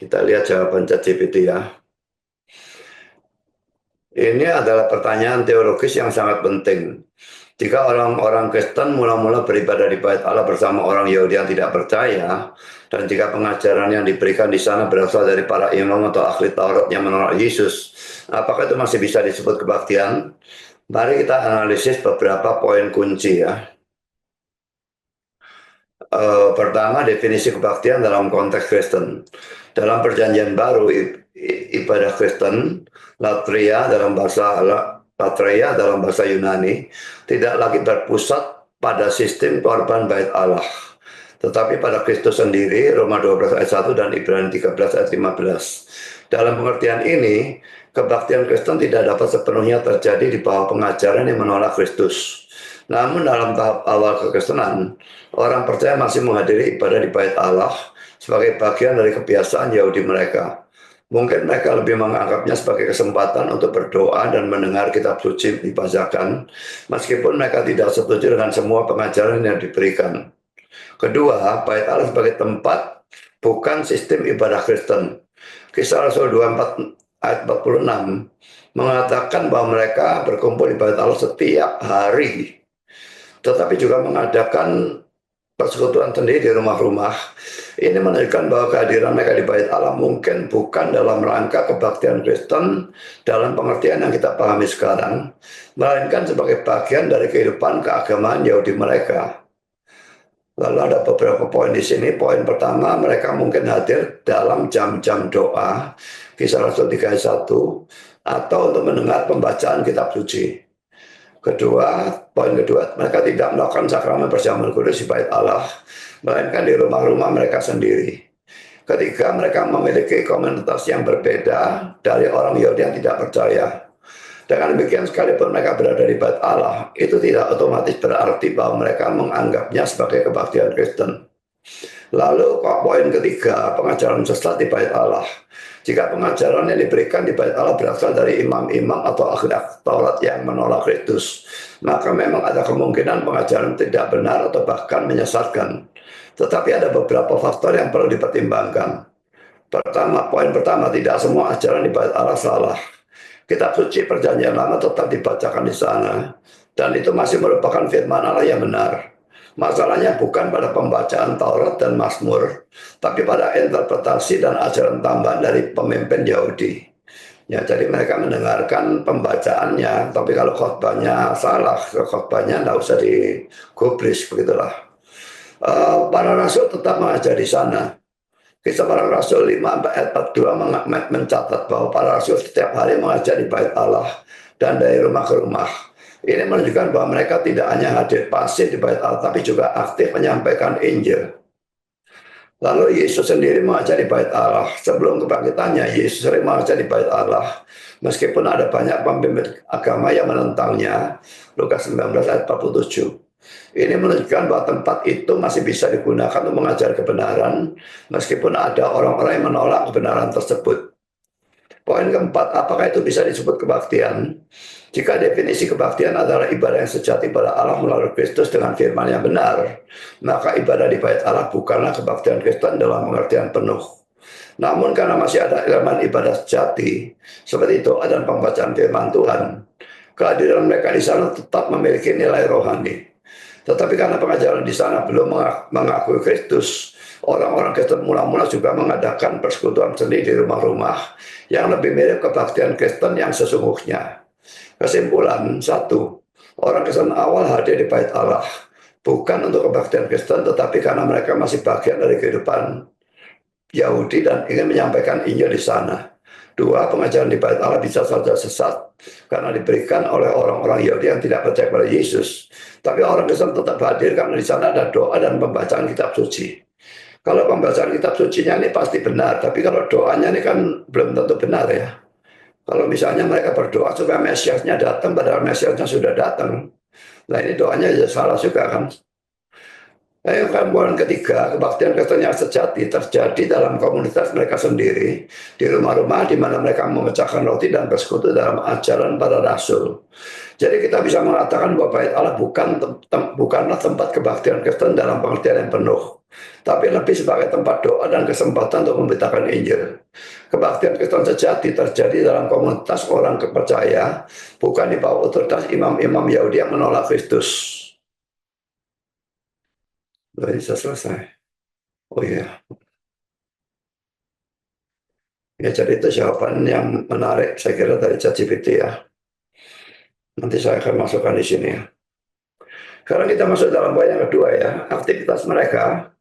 Kita lihat jawaban ChatGPT ya. Ini adalah pertanyaan teologis yang sangat penting. Jika orang-orang Kristen mula-mula beribadah di bait Allah bersama orang Yahudi yang tidak percaya, dan jika pengajaran yang diberikan di sana berasal dari para imam atau ahli Taurat yang menolak Yesus, apakah itu masih bisa disebut kebaktian? Mari kita analisis beberapa poin kunci ya. Pertama, definisi kebaktian dalam konteks Kristen. Dalam Perjanjian Baru, ibadah Kristen, latreia dalam bahasa Yunani, tidak lagi berpusat pada sistem korban bait Allah, tetapi pada Kristus sendiri, Roma 12 ayat 1 dan Ibrani 13 ayat 15. Dalam pengertian ini, kebaktian Kristen tidak dapat sepenuhnya terjadi di bawah pengajaran yang menolak Kristus. Namun dalam tahap awal kekristenan, orang percaya masih menghadiri ibadah di bait Allah sebagai bagian dari kebiasaan Yahudi mereka. Mungkin mereka lebih menganggapnya sebagai kesempatan untuk berdoa dan mendengar kitab suci dibacakan, meskipun mereka tidak setuju dengan semua pengajaran yang diberikan. Kedua, bait Allah sebagai tempat bukan sistem ibadah Kristen. Kisah Rasul 24 ayat 46 mengatakan bahwa mereka berkumpul di bait Allah setiap hari, tetapi juga mengadakan persekutuan sendiri di rumah-rumah. Ini menunjukkan bahwa kehadiran mereka di bait Allah mungkin bukan dalam rangka kebaktian Kristen dalam pengertian yang kita pahami sekarang, melainkan sebagai bagian dari kehidupan keagamaan Yahudi mereka. Lalu ada beberapa poin di sini. Poin pertama, mereka mungkin hadir dalam jam-jam doa, Kisah Rasul 3 ayat 1, atau untuk mendengar pembacaan kitab suci. Poin kedua, mereka tidak melakukan sakramen perjamuan kudus di bait Allah, melainkan di rumah-rumah mereka sendiri. Ketiga, mereka memiliki komunitas yang berbeda dari orang Yahudi yang tidak percaya. Dengan demikian, sekalipun mereka berada di bait Allah, itu tidak otomatis berarti bahwa mereka menganggapnya sebagai kebaktian Kristen. Lalu poin ketiga, pengajaran sesat di bait Allah. Jika pengajaran yang diberikan di bait Allah berasal dari imam-imam atau ahli Taurat yang menolak Kristus, maka memang ada kemungkinan pengajaran tidak benar atau bahkan menyesatkan. Tetapi ada beberapa faktor yang perlu dipertimbangkan. Poin pertama, tidak semua ajaran di bait Allah salah. Kitab suci Perjanjian Lama tetap dibacakan di sana, dan itu masih merupakan firman Allah yang benar. Masalahnya bukan pada pembacaan Taurat dan Mazmur, tapi pada interpretasi dan ajaran tambahan dari pemimpin Yahudi. Ya, jadi mereka mendengarkan pembacaannya, tapi kalau khotbahnya salah, khotbahnya tidak usah digubris, begitulah. Para rasul tetap mengajar di sana. Kisah Para Rasul 5 ayat 42 mencatat bahwa para rasul setiap hari mengajar di bait Allah dan dari rumah ke rumah. Ini menunjukkan bahwa mereka tidak hanya hadir pasif di bait Allah, tapi juga aktif menyampaikan Injil. Lalu Yesus sendiri mengajar di bait Allah. Sebelum kebangkitannya, Yesus sering mengajar di bait Allah. Meskipun ada banyak pemimpin agama yang menentangnya. Lukas 19 ayat 47. Ini menunjukkan bahwa tempat itu masih bisa digunakan untuk mengajar kebenaran, meskipun ada orang-orang yang menolak kebenaran tersebut. Poin keempat, apakah itu bisa disebut kebaktian? Jika definisi kebaktian adalah ibadah yang sejati pada Allah melalui Kristus dengan firman yang benar, maka ibadah di bait Allah bukanlah kebaktian Kristen dalam pengertian penuh. Namun karena masih ada elemen ibadah sejati, seperti doa dan pembacaan firman Tuhan, kehadiran mereka di sana tetap memiliki nilai rohani. Tetapi karena pengajaran di sana belum mengakui Kristus, orang-orang Kristen mula-mula juga mengadakan persekutuan seni di rumah-rumah yang lebih mirip kebaktian Kristen yang sesungguhnya. Kesimpulan, satu, orang Kristen awal hadir di bait Allah, bukan untuk kebaktian Kristen, tetapi karena mereka masih bagian dari kehidupan Yahudi dan ingin menyampaikan Injil di sana. Dua, pengajaran di bait Allah bisa saja sesat karena diberikan oleh orang-orang Yahudi yang tidak percaya pada Yesus. Tapi orang Kristen tetap hadir karena di sana ada doa dan pembacaan kitab suci. Kalau pembacaan kitab sucinya ini pasti benar, tapi kalau doanya ini kan belum tentu benar ya. Kalau misalnya mereka berdoa supaya Mesiasnya datang, padahal Mesiasnya sudah datang. Nah ini doanya ya salah juga kan. Nah, yang poin ketiga, kebaktian Kristen yang sejati terjadi dalam komunitas mereka sendiri, di rumah-rumah di mana mereka memecahkan roti dan bersekutu dalam ajaran para rasul. Jadi kita bisa mengatakan bahwa bait Allah bukanlah tempat kebaktian Kristen dalam pengertian yang penuh, tapi lebih sebagai tempat doa dan kesempatan untuk memberitakan Injil. Kebaktian Kristen sejati terjadi dalam komunitas orang kepercaya, bukan di bawah otoritas imam-imam Yahudi yang menolak Kristus. Bisa selesai. Oh iya. Ya, jadi itu jawaban yang menarik saya kira dari ChatGPT ya. Nanti saya akan masukkan di sini ya. Sekarang kita masuk dalam poin yang kedua ya, aktivitas mereka.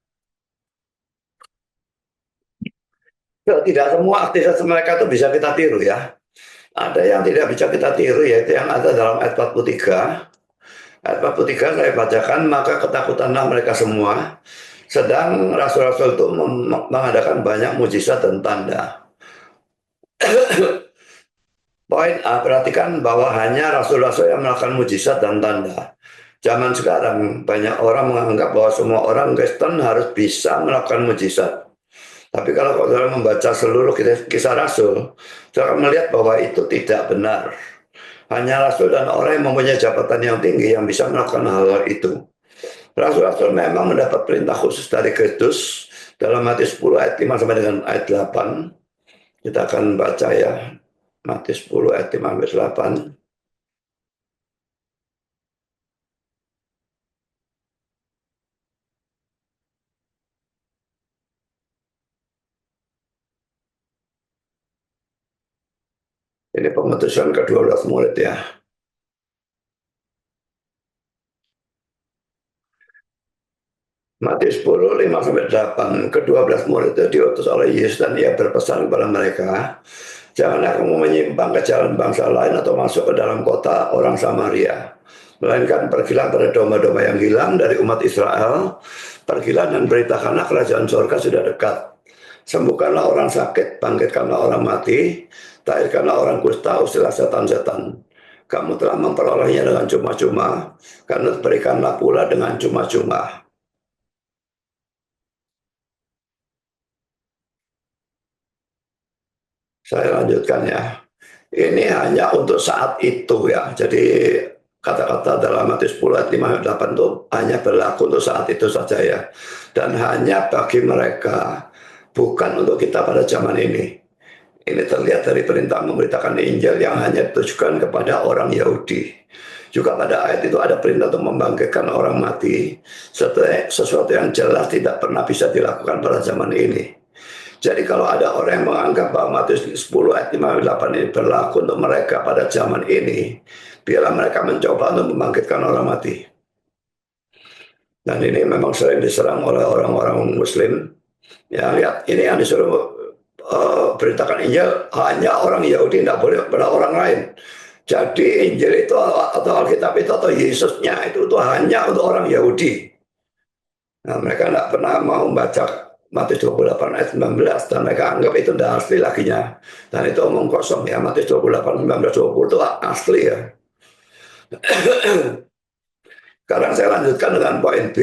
Tidak semua aktivitas mereka itu bisa kita tiru ya. Ada yang tidak bisa kita tiru, yaitu yang ada dalam ayat 43. Ayat 43 saya bacakan, maka ketakutanlah mereka semua, sedang rasul-rasul itu mengadakan banyak mujizat dan tanda. Poin A, perhatikan bahwa hanya rasul-rasul yang melakukan mujizat dan tanda. Zaman sekarang banyak orang menganggap bahwa semua orang Kristen harus bisa melakukan mujizat. Tapi kalau saudara membaca seluruh kisah rasul, saudara akan melihat bahwa itu tidak benar. Hanya rasul dan orang yang mempunyai jabatan yang tinggi yang bisa melakukan hal-hal itu. Rasul-rasul memang mendapat perintah khusus dari Kristus dalam Matius 10 ayat 5 sampai dengan ayat 8. Kita akan baca ya. Matius 10 ayat 5 sampai 8. Ini pengutusan ke-12 murid ya. Matius 10, 5 sampai 8. Ke-12 murid itu diutus oleh Yesus dan ia berpesan kepada mereka, janganlah kamu menyimpang ke jalan bangsa lain atau masuk ke dalam kota orang Samaria. Melainkan pergilah pada domba-domba yang hilang dari umat Israel. Pergilah dan beritakanlah kerajaan surga sudah dekat. Sembuhkanlah orang sakit, bangkitkanlah orang mati, tahirkanlah orang kusta, usirlah setan-setan. Kamu telah memperolehnya dengan cuma-cuma, karena berikanlah pula dengan cuma-cuma. Saya lanjutkan ya. Ini hanya untuk saat itu ya. Jadi kata-kata dalam Matius 10 ayat 5 8 itu hanya berlaku untuk saat itu saja ya. Dan hanya bagi mereka, bukan untuk kita pada zaman ini. Ini terlihat dari perintah memberitakan Injil yang hanya ditujukan kepada orang Yahudi. Juga pada ayat itu ada perintah untuk membangkitkan orang mati, sesuatu yang jelas tidak pernah bisa dilakukan pada zaman ini. Jadi kalau ada orang yang menganggap bahwa Matius 10 ayat 58 ini berlaku untuk mereka pada zaman ini, biarlah mereka mencoba untuk membangkitkan orang mati. Dan ini memang sering diserang oleh orang-orang Muslim. Ya, lihat, ini yang disuruh beritakan Injil hanya orang Yahudi, tidak boleh pada orang lain. Jadi Injil itu atau Alkitab itu atau Yesusnya itu hanya untuk orang Yahudi. Nah, mereka tidak pernah mau membaca Matius 28 ayat 19 dan mereka anggap itu tidak asli laginya. Dan itu omong kosong ya, Matius 28, 19, 20 itu asli ya. Sekarang saya lanjutkan dengan poin B.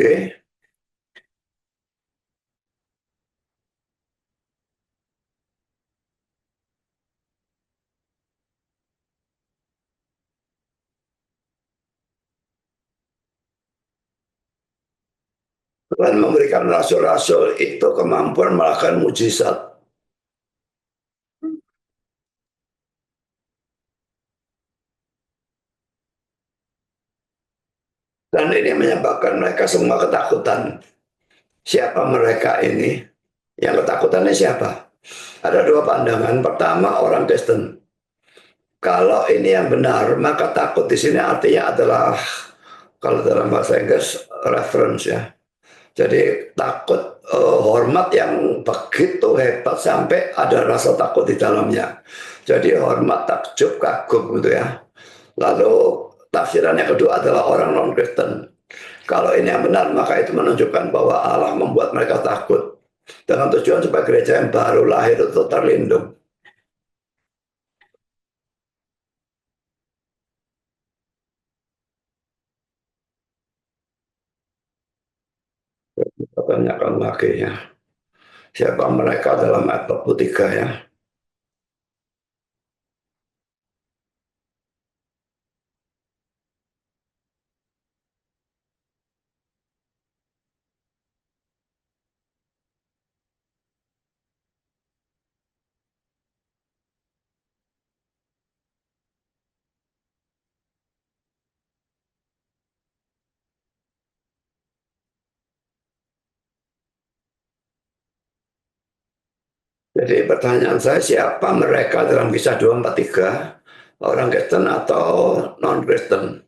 Tuhan memberikan rasul-rasul itu kemampuan melakukan mujizat. Dan ini menyebabkan mereka semua ketakutan. Siapa mereka ini? Yang ketakutannya siapa? Ada dua pandangan. Pertama, orang Kristen. Kalau ini yang benar, maka takut di sini artinya adalah, kalau dalam bahasa Inggris, reference ya. Jadi takut, hormat yang begitu hebat sampai ada rasa takut di dalamnya. Jadi hormat, takjub, kagum gitu ya. Lalu tafsiran yang kedua adalah orang non-Kristen. Kalau ini yang benar, maka itu menunjukkan bahwa Allah membuat mereka takut. Dengan tujuan supaya gereja yang baru lahir itu terlindung. Kita tanyakan lagi ya. Siapa mereka dalam ayat 43 ya. Jadi pertanyaan saya, siapa mereka dalam kisah 243? Orang Kristen atau non-Kristen?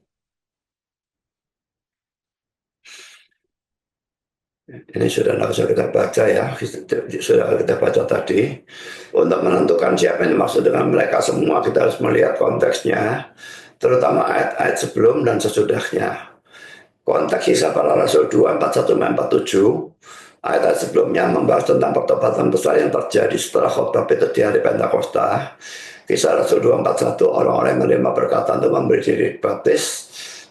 Ini sudah tidak usah kita baca ya, sudah kita baca tadi. Untuk menentukan siapa yang dimaksud dengan mereka semua, kita harus melihat konteksnya, terutama ayat-ayat sebelum dan sesudahnya. Konteks kisah para rasul 2, 41, 47, ayat-ayat sebelumnya membahas tentang pertobatan besar yang terjadi setelah khotbah Petrus di hari Pentakosta. Kisah Rasul 241, orang-orang yang menerima perkataan itu memberi diri baptis,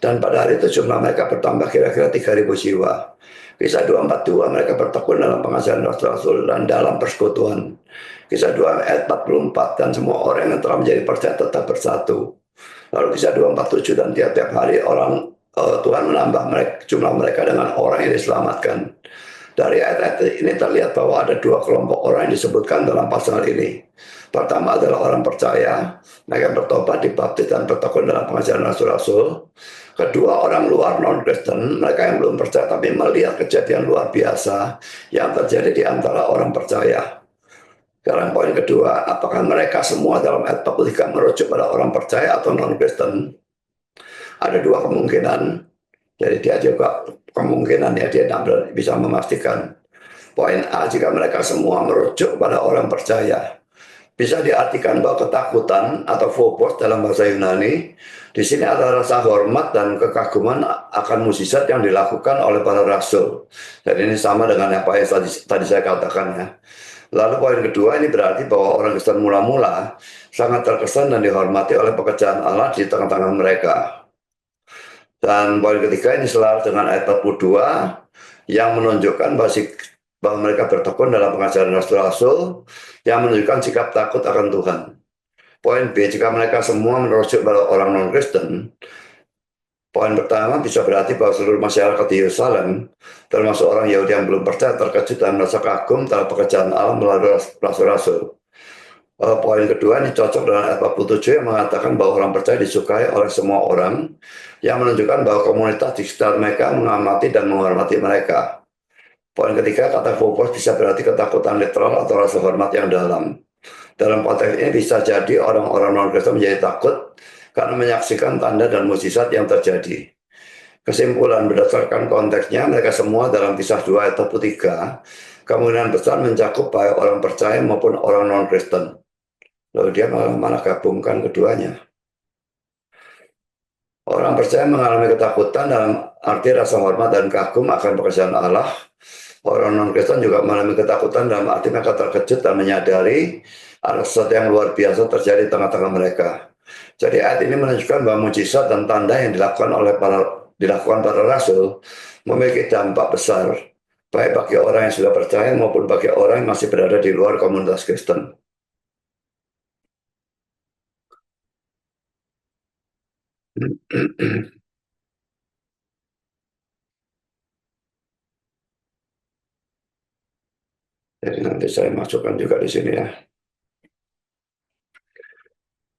dan pada hari itu jumlah mereka bertambah kira-kira 3.000 jiwa. Kisah 242, mereka bertekun dalam pengajaran Rasul-Rasul dan dalam persekutuan. Kisah 2 ayat 44, dan semua orang yang telah menjadi percaya tetap bersatu. Lalu kisah 247, dan tiap-tiap hari Tuhan menambah jumlah mereka dengan orang yang diselamatkan. Dari ayat-ayat ini terlihat bahwa ada dua kelompok orang yang disebutkan dalam pasal ini. Pertama adalah orang percaya, mereka bertobat, dibaptis, dan bertekun dalam pengajaran Rasul-Rasul. Kedua, orang luar non-Kristen, mereka yang belum percaya tapi melihat kejadian luar biasa yang terjadi di antara orang percaya. Sekarang poin kedua, apakah mereka semua dalam ayat 43 merujuk pada orang percaya atau non-Kristen? Ada dua kemungkinan. Jadi dia juga kemungkinan ya, dia tidak bisa memastikan. Poin A, jika mereka semua merujuk pada orang percaya, bisa diartikan bahwa ketakutan atau phobos dalam bahasa Yunani di sini adalah rasa hormat dan kekaguman akan mukjizat yang dilakukan oleh para rasul. Dan ini sama dengan apa yang tadi saya katakan ya. Lalu poin kedua, ini berarti bahwa orang Kristen mula-mula sangat terkesan dan dihormati oleh pekerjaan Allah di tengah-tengah mereka. Dan poin ketiga ini selaras dengan ayat 42 yang menunjukkan bahwa mereka bertekun dalam pengajaran Rasul-Rasul yang menunjukkan sikap takut akan Tuhan. Poin B, jika mereka semua merujuk pada orang non-Kristen, poin pertama bisa berarti bahwa seluruh masyarakat di Yerusalem, termasuk orang Yahudi yang belum percaya, terkejut dan merasa kagum terhadap pekerjaan Allah melalui Rasul-Rasul. Poin kedua ini cocok dengan ayat 47 yang mengatakan bahwa orang percaya disukai oleh semua orang, yang menunjukkan bahwa komunitas di sekitar mereka mengamati dan menghormati mereka. Poin ketiga, kata phobos bisa berarti ketakutan literal atau rasa hormat yang dalam. Dalam konteks ini bisa jadi orang-orang non-Kristen menjadi takut karena menyaksikan tanda dan mukjizat yang terjadi. Kesimpulan berdasarkan konteksnya, mereka semua dalam kisah 2 ayat 43 kemungkinan besar mencakup baik orang percaya maupun orang non-Kristen. Lalu dia malah gabungkan keduanya. Orang percaya mengalami ketakutan dalam arti rasa hormat dan kagum akan pekerjaan Allah. Orang non-Kristen juga mengalami ketakutan dalam arti mereka terkejut dan menyadari ada sesuatu yang luar biasa terjadi di tengah-tengah mereka. Jadi ayat ini menunjukkan bahwa mujizat dan tanda yang dilakukan oleh para dilakukan para rasul memiliki dampak besar, baik bagi orang yang sudah percaya maupun bagi orang yang masih berada di luar komunitas Kristen. Jadi nanti saya masukkan juga di sini ya.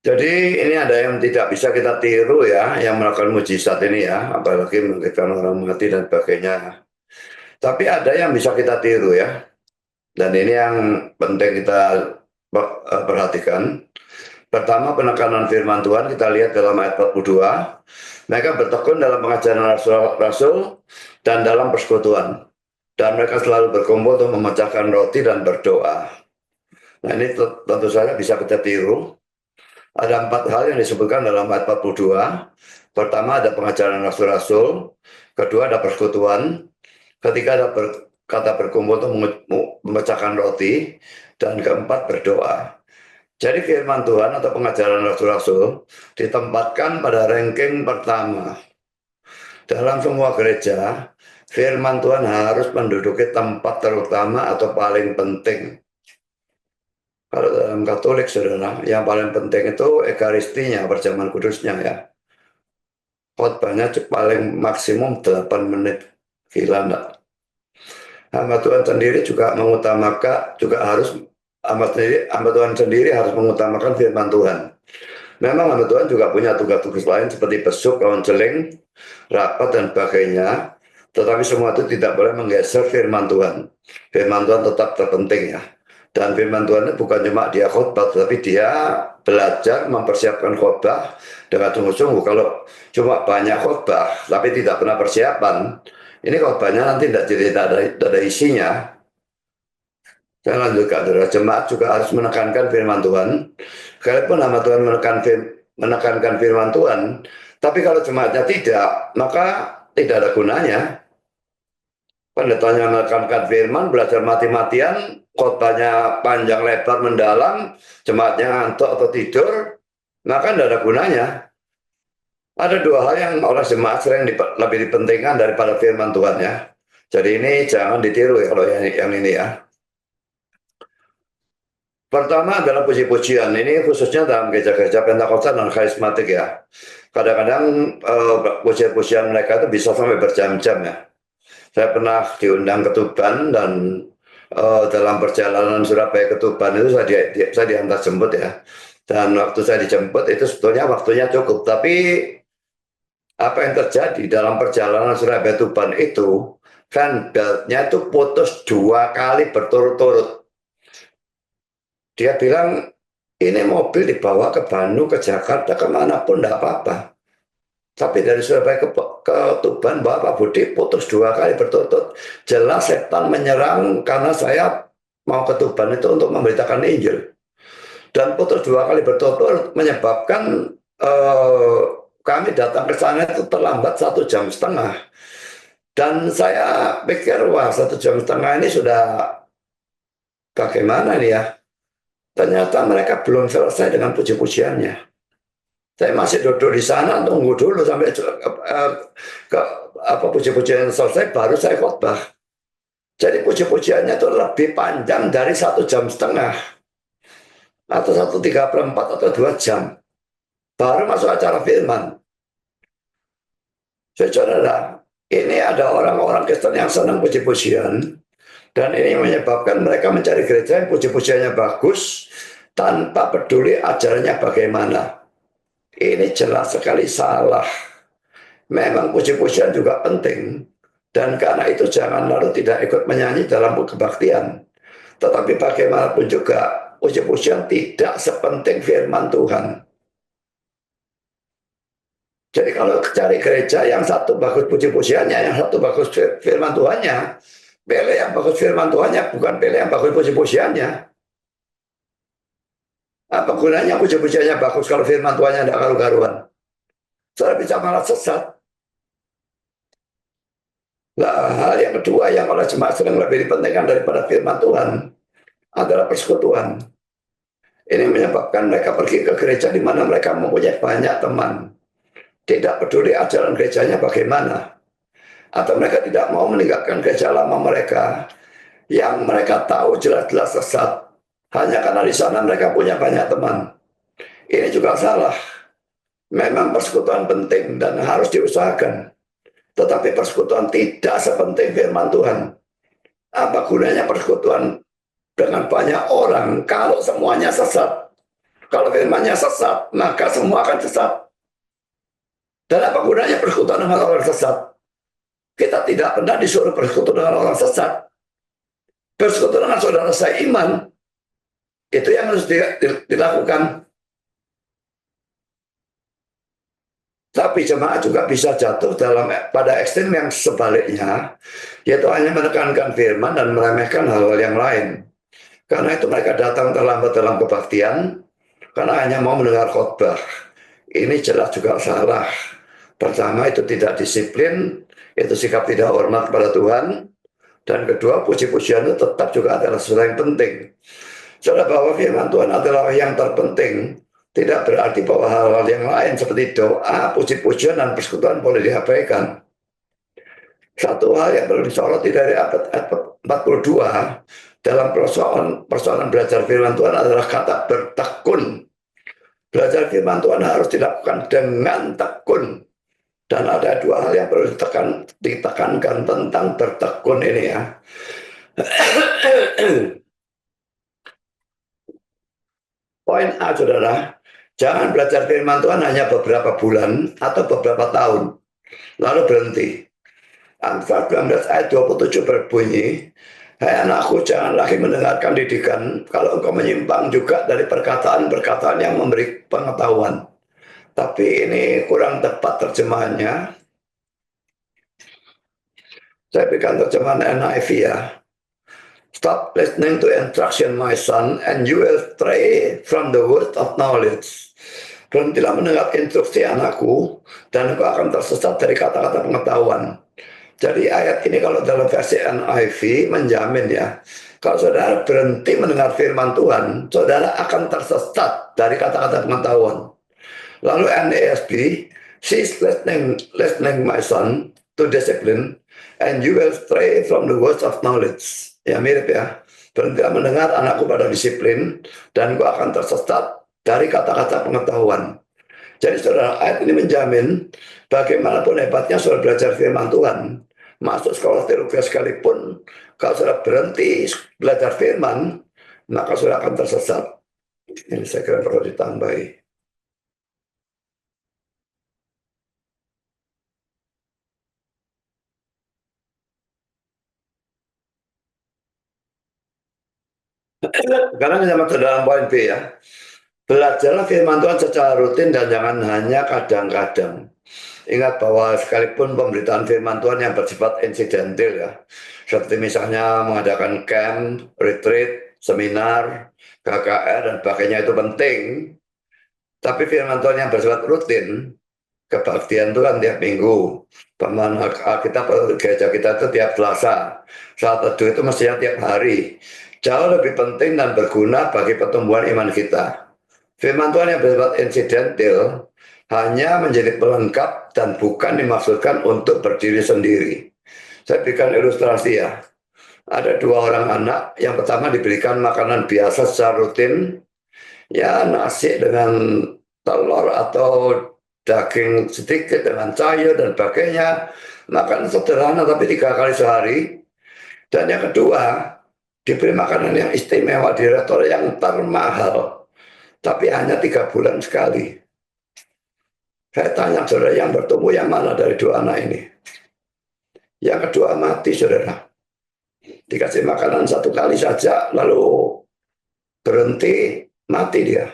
Jadi ini ada yang tidak bisa kita tiru ya, yang melakukan mujizat ini ya, apalagi membangkitkan orang mati dan sebagainya. Tapi ada yang bisa kita tiru ya, dan ini yang penting kita perhatikan. Pertama, penekanan firman Tuhan kita lihat dalam ayat 42. Mereka bertekun dalam pengajaran rasul dan dalam persekutuan. Dan mereka selalu berkumpul untuk memecahkan roti dan berdoa. Nah ini tentu saja bisa kita tiru. Ada 4 hal yang disebutkan dalam ayat 42. Pertama ada pengajaran rasul-rasul. Kedua ada persekutuan. Ketiga ada kata berkumpul untuk memecahkan roti. Dan keempat berdoa. Jadi firman Tuhan atau pengajaran rasul-rasul ditempatkan pada ranking pertama. Dalam semua gereja, firman Tuhan harus menduduki tempat terutama atau paling penting. Kalau dalam Katolik, saudara, yang paling penting itu ekaristinya, perjamuan kudusnya ya. Khotbahnya paling maksimum 8 menit. Gila enggak? Hamba Tuhan sendiri juga mengutamakan, hamba Tuhan sendiri harus mengutamakan firman Tuhan. Memang hamba Tuhan juga punya tugas-tugas lain seperti besuk, konseling, rapat, dan sebagainya. Tetapi semua itu tidak boleh menggeser firman Tuhan. Firman Tuhan tetap terpenting ya. Dan firman Tuhan itu bukan cuma dia khotbah, tapi dia belajar mempersiapkan khotbah dengan sungguh-sungguh. Kalau cuma banyak khotbah, tapi tidak pernah persiapan, ini khotbahnya nanti tidak ada isinya. Saya lanjutkan, jemaat juga harus menekankan firman Tuhan. Kalaupun nama Tuhan menekankan firman Tuhan, tapi kalau jemaatnya tidak, maka tidak ada gunanya. Pendetanya menekankan firman, belajar mati-matian, khotbahnya panjang lebar mendalam, jemaatnya ngantuk atau tidur, maka tidak ada gunanya. Ada 2 hal yang oleh jemaat sering lebih dipentingkan daripada firman Tuhan ya. Jadi ini jangan ditiru ya kalau yang ini ya. Pertama adalah puji-pujian. Ini khususnya dalam gereja-gereja Pentakosta dan karismatik ya. Kadang-kadang pujian-pujian mereka itu bisa sampai berjam-jam ya. Saya pernah diundang ke Tuban dan dalam perjalanan Surabaya ke Tuban itu saya diantar jemput ya. Dan waktu saya dijemput itu sebetulnya waktunya cukup. Tapi apa yang terjadi dalam perjalanan Surabaya Tuban itu, fan beltnya itu putus 2 kali berturut-turut. Dia bilang, ini mobil dibawa ke Bandung, ke Jakarta, kemanapun tidak apa-apa. Tapi dari Surabaya ke Tuban, Bapak Budi putus 2 kali berturut-turut. Jelas setan menyerang karena saya mau ke Tuban itu untuk memberitakan Injil. Dan putus 2 kali berturut-turut menyebabkan kami datang ke sana itu terlambat 1,5 jam. Dan saya pikir, wah 1,5 jam ini sudah bagaimana nih ya. Ternyata mereka belum selesai dengan puji-pujiannya. Saya masih duduk di sana, tunggu dulu sampai puji-pujian selesai, baru saya khotbah. Jadi puji-pujiannya itu lebih panjang dari 1,5 jam, atau 1,34 atau 2 jam. Baru masuk acara firman. Saudara, ini ada orang-orang Kristen yang senang puji-pujian, dan ini menyebabkan mereka mencari gereja yang puji-pujiannya bagus, tanpa peduli ajarannya bagaimana. Ini jelas sekali salah. Memang puji-pujian juga penting. Dan karena itu jangan lalu tidak ikut menyanyi dalam kebaktian. Tetapi bagaimanapun juga, puji-pujian tidak sepenting firman Tuhan. Jadi kalau cari gereja yang satu bagus puji-pujiannya, yang satu bagus firman Tuhannya, pilih yang bagus firman Tuhannya, bukan pilih yang bagus puji-pujiannya. Apa gunanya puji-pujiannya bagus kalau firman Tuhannya tidak karu-karuan? Saya bisa malah sesat. Nah, hal yang kedua yang oleh jemaat sering lebih dipentingkan daripada firman Tuhan adalah persekutuan. Ini menyebabkan mereka pergi ke gereja di mana mereka mempunyai banyak teman. tidak peduli ajaran gerejanya bagaimana, atau mereka tidak mau meninggalkan gereja lama mereka yang mereka tahu jelas-jelas sesat hanya karena di sana mereka punya banyak teman. Ini juga salah. Memang persekutuan penting dan harus diusahakan, tetapi persekutuan tidak sepenting firman Tuhan. Apa gunanya persekutuan dengan banyak orang kalau semuanya sesat? Kalau firmannya sesat, maka semua akan sesat. Dan apa gunanya persekutuan dengan orang sesat? Kita tidak pernah disuruh persekutuan dengan orang sesat. Persekutuan dengan saudara seiman, itu yang harus dilakukan. Tapi jemaat juga bisa jatuh pada ekstrem yang sebaliknya, yaitu hanya menekankan firman dan meremehkan hal-hal yang lain. Karena itu mereka datang terlambat dalam kebaktian, karena hanya mau mendengar khotbah. Ini jelas juga salah. Pertama, itu tidak disiplin, itu sikap tidak hormat kepada Tuhan. Dan kedua, puji-pujian itu tetap juga adalah sesuatu yang penting. Saudara, bahwa firman Tuhan adalah yang terpenting, tidak berarti bahwa hal-hal yang lain seperti doa, puji-pujian, dan persekutuan boleh diabaikan. Satu hal yang perlu disoroti dari abad 42 dalam persoalan belajar firman Tuhan adalah kata bertekun. Belajar firman Tuhan harus dilakukan dengan tekun. Dan ada dua hal yang perlu ditekankan tentang bertekun ini ya. Poin A, saudara, jangan belajar firman Tuhan hanya beberapa bulan atau beberapa tahun, lalu berhenti. Amsal 19 ayat 27 berbunyi, hai anakku, jangan lagi mendengarkan didikan kalau engkau menyimpang juga dari perkataan-perkataan yang memberi pengetahuan. Tapi ini kurang tepat terjemahannya. Saya berikan terjemahan NIV ya. Stop listening to instruction, my son, and you will stray from the word of knowledge. Berhentilah mendengar instruksi anakku, dan engkau akan tersesat dari kata-kata pengetahuan. Jadi ayat ini kalau dalam versi NIV menjamin ya, kalau saudara berhenti mendengar firman Tuhan, saudara akan tersesat dari kata-kata pengetahuan. Lalu NASB, cease listening my son to discipline, and you will stray from the words of knowledge. Ya mirip ya, berhentilah mendengar anakku pada disiplin, dan kau akan tersesat dari kata-kata pengetahuan. Jadi saudara, ayat ini menjamin bagaimanapun hebatnya saudara belajar firman Tuhan, masuk sekolah teologi sekalipun, kalau saudara berhenti belajar firman, maka saudara akan tersesat. Ini saya kira perlu ditambahi. Sekarang kita masuk dalam poin B ya. Belajarlah firman Tuhan secara rutin dan jangan hanya kadang-kadang. Ingat bahwa sekalipun pemberitaan firman Tuhan yang bersifat insidental ya, seperti misalnya mengadakan camp, retreat, seminar, KKR, dan sebagainya itu penting. Tapi firman Tuhan yang bersifat rutin, kebaktian itu kan tiap minggu. Pemahaman Alkitab gereja kita itu tiap Selasa. Saat teduh itu mestinya tiap hari. Jauh lebih penting dan berguna bagi pertumbuhan iman kita. Firman Tuhan yang bersifat insidental hanya menjadi pelengkap dan bukan dimaksudkan untuk berdiri sendiri. Saya berikan ilustrasi ya. Ada dua orang anak, yang pertama diberikan makanan biasa secara rutin, ya nasi dengan telur atau daging sedikit dengan sayur dan sebagainya, makan sederhana tapi 3 kali sehari. Dan yang kedua, diberi makanan yang istimewa di restoran yang termahal, tapi hanya 3 bulan sekali. Saya tanya saudara, yang bertumbuh yang mana dari dua anak ini? Yang kedua mati saudara. Dikasih makanan 1 kali saja, lalu berhenti, mati dia.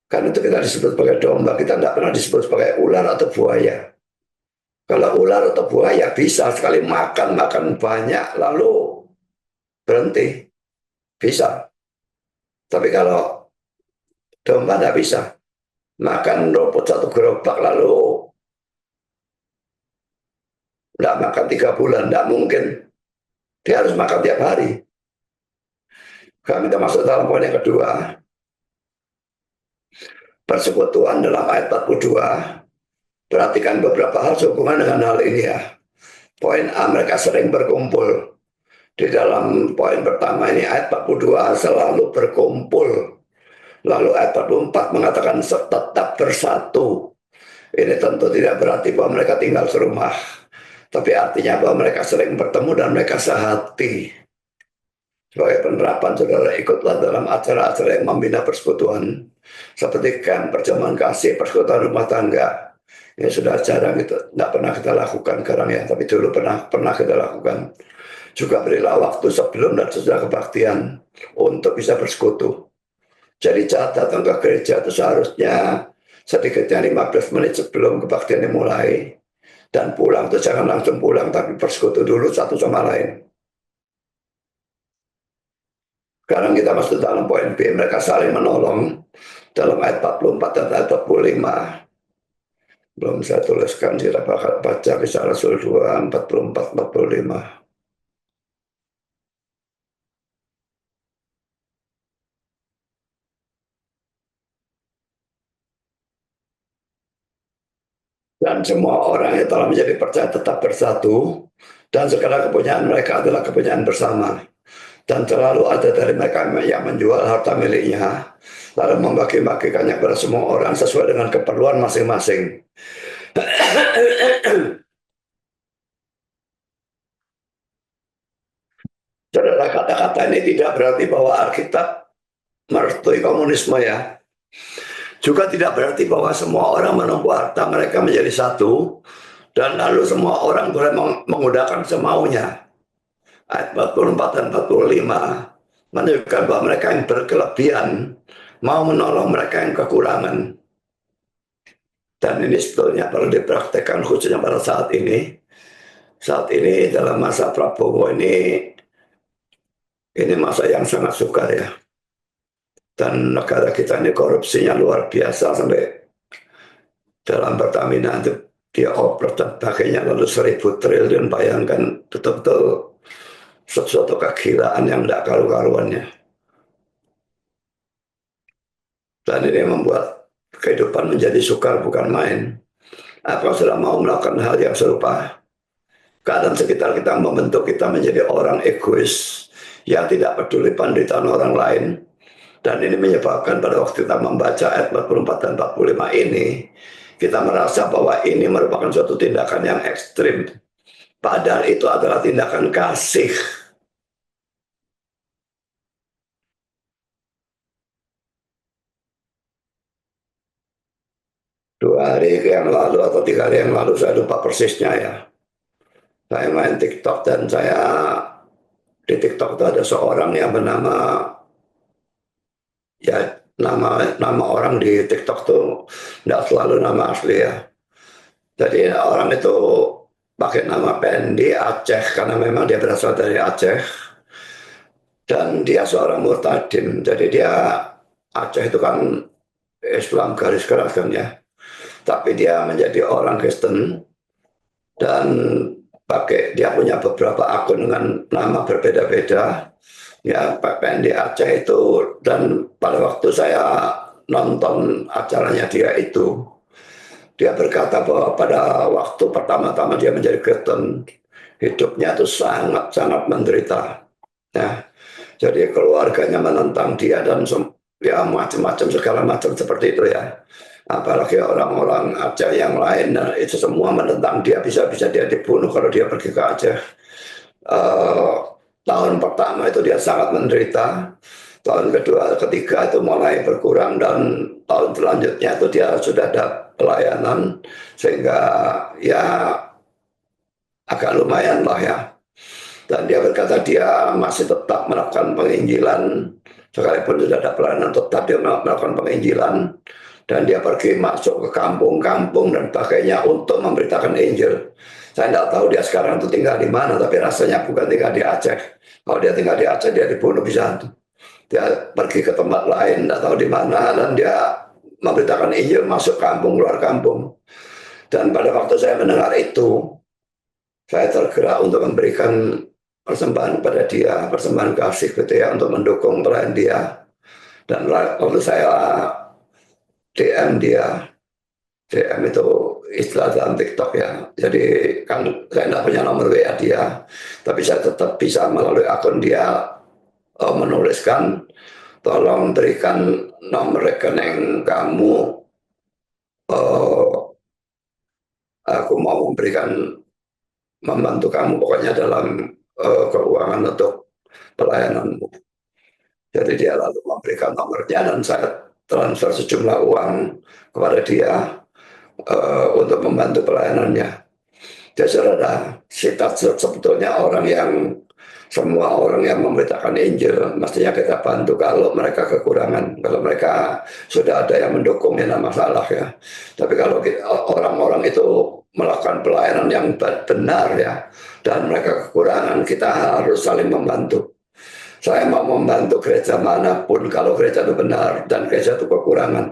Kan itu kita disebut sebagai domba, kita tidak pernah disebut sebagai ular atau buaya. Kalau ular atau buaya bisa sekali makan banyak, lalu berhenti. Bisa. Tapi kalau domba tidak bisa. Makan rumput 1 gerobak lalu tidak makan 3 bulan, tidak mungkin. Dia harus makan tiap hari. Kami kita masuk dalam poin yang kedua. persekutuan dalam ayat 42. Perhatikan beberapa hal sehubungan dengan hal ini ya. Poin A, mereka sering berkumpul. Di dalam poin pertama ini ayat 42 selalu berkumpul. Lalu ayat 44 mengatakan tetap bersatu. Ini tentu tidak berarti bahwa mereka tinggal serumah. Tapi artinya bahwa mereka sering bertemu dan mereka sehati. Sebagai penerapan, saudara ikutlah dalam acara-acara yang membina persekutuan. Seperti camp, perjamuan kasih, persekutuan rumah tangga. Ini sudah jarang, itu tidak pernah kita lakukan sekarang ya, tapi dulu pernah kita lakukan. Juga berilah waktu sebelum dan sesudah kebaktian untuk bisa bersekutu. Jadi saat datang ke gereja itu seharusnya sedikitnya 15 menit sebelum kebaktian dimulai. Dan pulang itu jangan langsung pulang, tapi bersekutu dulu satu sama lain. Sekarang kita masuk dalam poin B, mereka saling menolong dalam ayat 44 dan ayat 45. Belum saya tuliskan, kita bakal baca Kisah Rasul 2, 44, 45. Dan semua orang yang telah menjadi percaya tetap bersatu, dan segala kepunyaan mereka adalah kepunyaan bersama. Dan selalu ada dari mereka yang menjual harta miliknya, lalu membagi-bagikannya kepada semua orang sesuai dengan keperluan masing-masing. Saudara, kata-kata ini tidak berarti bahwa Alkitab merestui komunisme ya. Juga tidak berarti bahwa semua orang menumpuk harta mereka menjadi satu, dan lalu semua orang boleh menggunakan semaunya. Ayat 44 dan 45 menunjukkan bahwa mereka yang berkelebihan mau menolong mereka yang kekurangan. Dan ini sebetulnya perlu dipraktekkan khususnya pada saat ini. Saat ini dalam masa Prabowo ini masa yang sangat sukar ya. Dan negara kita ini korupsinya luar biasa, sampai dalam Pertamina itu dia operasi dan pakainya lalu 1.000 triliun. Bayangkan, betul-betul sesuatu kegilaan yang tidak karu-karuannya. Dan ini membuat kehidupan menjadi sukar bukan main. Apa sudah mau melakukan hal yang serupa? Keadaan sekitar kita membentuk kita menjadi orang egois yang tidak peduli penderitaan orang lain. Dan ini menyebabkan pada waktu kita membaca ayat 44 dan 45 ini, kita merasa bahwa ini merupakan suatu tindakan yang ekstrim. Padahal itu adalah tindakan kasih. Dua hari yang lalu atau 3 hari yang lalu, saya lupa persisnya ya, saya main TikTok dan di TikTok itu ada seorang yang bernama, ya nama orang di TikTok tuh tidak selalu nama asli ya. Jadi orang itu pakai nama Pendi Aceh karena memang dia berasal dari Aceh, dan dia seorang murtadin. Jadi dia, Aceh itu kan Islam garis keras kan ya, tapi dia menjadi orang Kristen dan dia punya beberapa akun dengan nama berbeda-beda ya, Pak Pendi Aceh itu. Dan pada waktu saya nonton acaranya dia berkata bahwa pada waktu pertama-tama dia menjadi Kristen, hidupnya itu sangat-sangat menderita ya. Jadi keluarganya menentang dia dan ya macam-macam, segala macam seperti itu ya. Apalagi orang-orang Aceh yang lain, nah, itu semua menentang dia, bisa-bisa dia dibunuh kalau dia pergi ke Aceh. Tahun pertama itu dia sangat menderita, tahun kedua, ketiga itu mulai berkurang, dan tahun selanjutnya itu dia sudah ada pelayanan, sehingga ya agak lumayan lah ya. Dan dia berkata dia masih tetap melakukan penginjilan, sekalipun sudah ada pelayanan, tetap dia melakukan penginjilan. Dan dia pergi masuk ke kampung-kampung dan sebagainya untuk memberitakan Injil. Saya tidak tahu dia sekarang itu tinggal di mana, tapi rasanya bukan tinggal di Aceh. Kalau dia tinggal di Aceh, dia dibunuh bisa. Dia pergi ke tempat lain, tidak tahu di mana, dan dia memberitakan Injil, masuk kampung, keluar kampung. Dan pada waktu saya mendengar itu, saya tergerak untuk memberikan persembahan pada dia, persembahan kasih gitu ya, untuk mendukung pelayan dia. Dan lalu saya DM dia. DM itu istilah dalam TikTok ya. Jadi kan saya nggak punya nomor WA dia, tapi saya tetap bisa melalui akun dia menuliskan, tolong berikan nomor rekening kamu, aku mau membantu kamu pokoknya dalam keuangan untuk pelayananmu. Jadi dia lalu memberikan nomornya dan saya transfer sejumlah uang kepada dia untuk membantu pelayanannya. Jadi saudara, kita sebetulnya orang yang semua orang yang memberitakan Injil mestinya kita bantu kalau mereka kekurangan, kalau mereka sudah ada yang mendukung ya tidak masalah ya. Tapi kalau orang-orang itu melakukan pelayanan yang benar ya dan mereka kekurangan, kita harus saling membantu. Saya mau membantu gereja manapun kalau gereja itu benar dan gereja itu kekurangan.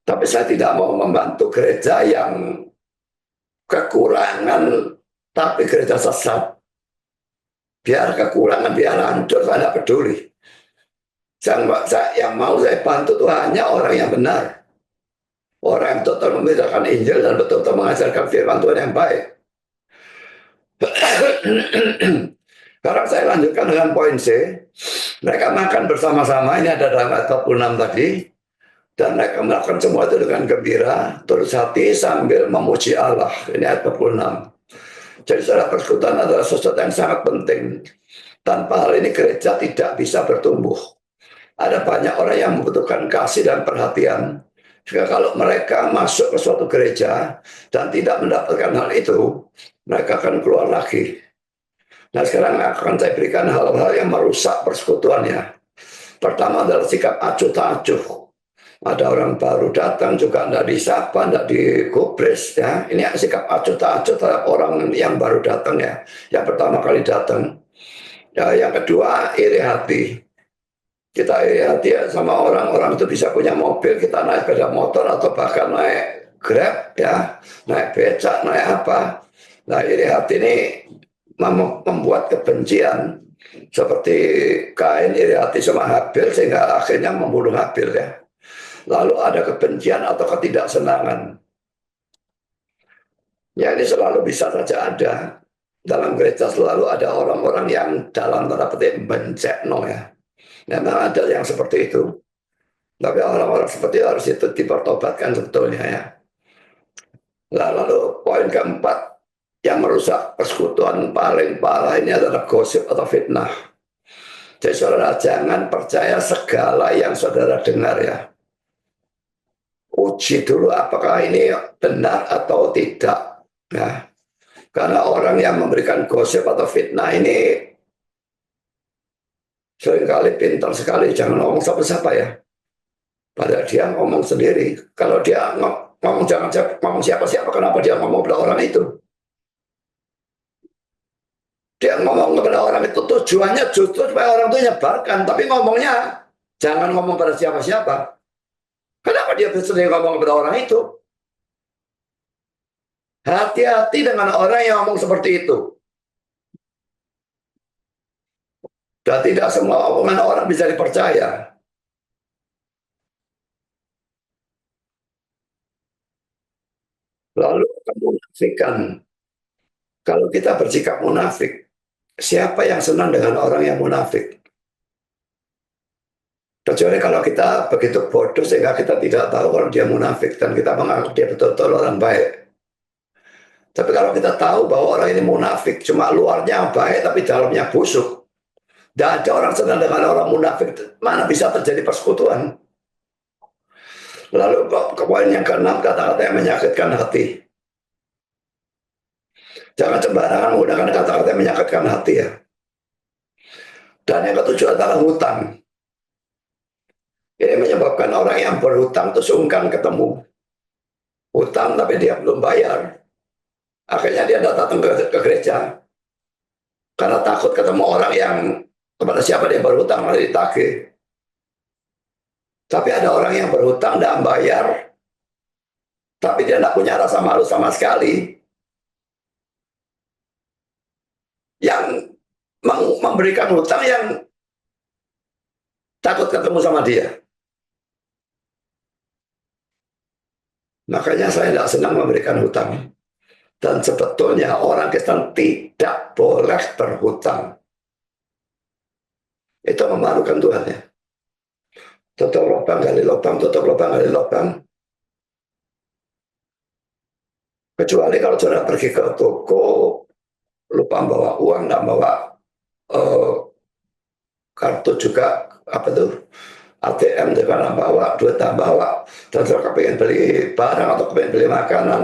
Tapi saya tidak mau membantu gereja yang kekurangan tapi gereja sesat. Biar kekurangan, biar hancur, saya tidak peduli. Yang mau saya bantu itu hanya orang yang benar. Orang yang betul-betul memberitakan Injil dan betul-betul mengajarkan firman Tuhan yang baik. Sekarang saya lanjutkan dengan poin C. Mereka makan bersama-sama, ini ada dalam ayat 46 tadi. Dan mereka melakukan semua itu dengan gembira, tulus hati sambil memuji Allah. Ini ayat 46. Jadi saudara, persekutuan adalah sesuatu yang sangat penting. Tanpa hal ini gereja tidak bisa bertumbuh. Ada banyak orang yang membutuhkan kasih dan perhatian. Jika kalau mereka masuk ke suatu gereja dan tidak mendapatkan hal itu, mereka akan keluar lagi. Nah sekarang akan saya berikan hal-hal yang merusak persekutuan ya. Pertama adalah sikap acuh tak acuh. Ada orang baru datang juga tidak disapa, tidak digubris ya. Ini sikap acuh tak acuh terhadap orang yang baru datang ya. Yang pertama kali datang. Ya, yang kedua iri hati. Kita iri hati ya sama orang itu bisa punya mobil, kita naik sepeda motor atau bahkan naik Grab ya, naik becak, naik apa. Nah iri hati ini membuat kebencian. Seperti Kain iri hati sama Habil sehingga akhirnya membunuh Habil ya. Lalu ada kebencian atau ketidaksenangan. Ya ini selalu bisa saja ada. Dalam gereja selalu ada orang-orang yang dalam tanda petik bencekno ya. Memang ada yang seperti itu. Tapi orang-orang seperti itu harus itu dipertobatkan sebetulnya ya. Lalu poin keempat yang merusak persekutuan paling parah ini adalah gosip atau fitnah. Jadi saudara jangan percaya segala yang saudara dengar ya. Uji dulu apakah ini benar atau tidak. Nah, karena orang yang memberikan gosip atau fitnah ini seringkali pintar sekali, jangan ngomong siapa-siapa ya. Padahal dia ngomong sendiri. Kalau dia ngomong jangan ngomong siapa-siapa, kenapa dia ngomong kepada orang itu? Dia ngomong kepada orang itu tujuannya justru supaya orang itu nyebarkan, tapi ngomongnya jangan ngomong pada siapa-siapa. Kenapa dia sering ngomong kepada orang itu? Hati-hati dengan orang yang ngomong seperti itu. Dan tidak semua omongan orang bisa dipercaya. Lalu kemunafikan. Kalau kita bersikap munafik, siapa yang senang dengan orang yang munafik? Kecuali kalau kita begitu bodoh sehingga kita tidak tahu kalau dia munafik dan kita menganggap dia betul-betul orang baik. Tapi kalau kita tahu bahwa orang ini munafik, cuma luarnya baik tapi dalamnya busuk. Tidak ada orang senang dengan orang munafik, mana bisa terjadi persekutuan. Lalu poin yang keenam, kata-kata yang menyakitkan hati. Jangan sembarangan menggunakan kata-kata yang menyakitkan hati ya. Dan yang ketujuh adalah hutang. Ini menyebabkan orang yang berhutang itu sungkan ketemu. Hutang tapi dia belum bayar. Akhirnya dia datang ke gereja. Karena takut ketemu orang yang kepada siapa dia berhutang malah ditagih. Tapi ada orang yang berhutang dan bayar. Tapi dia tidak punya rasa malu sama sekali. Yang memberikan hutang yang takut ketemu sama dia. Makanya saya tidak senang memberikan hutang. Dan sebetulnya orang Kristen tidak boleh berhutang. Itu memalukan Tuhan ya. Tutup lubang, gali lubang, tutup lubang, gali lubang. Kecuali kalau saudara pergi ke toko, lupa bawa uang, nggak bawa uh, kartu juga, apa tuh, ATM juga nggak bawa, duit nggak bawa. Dan saudara pengen beli barang atau pengen beli makanan,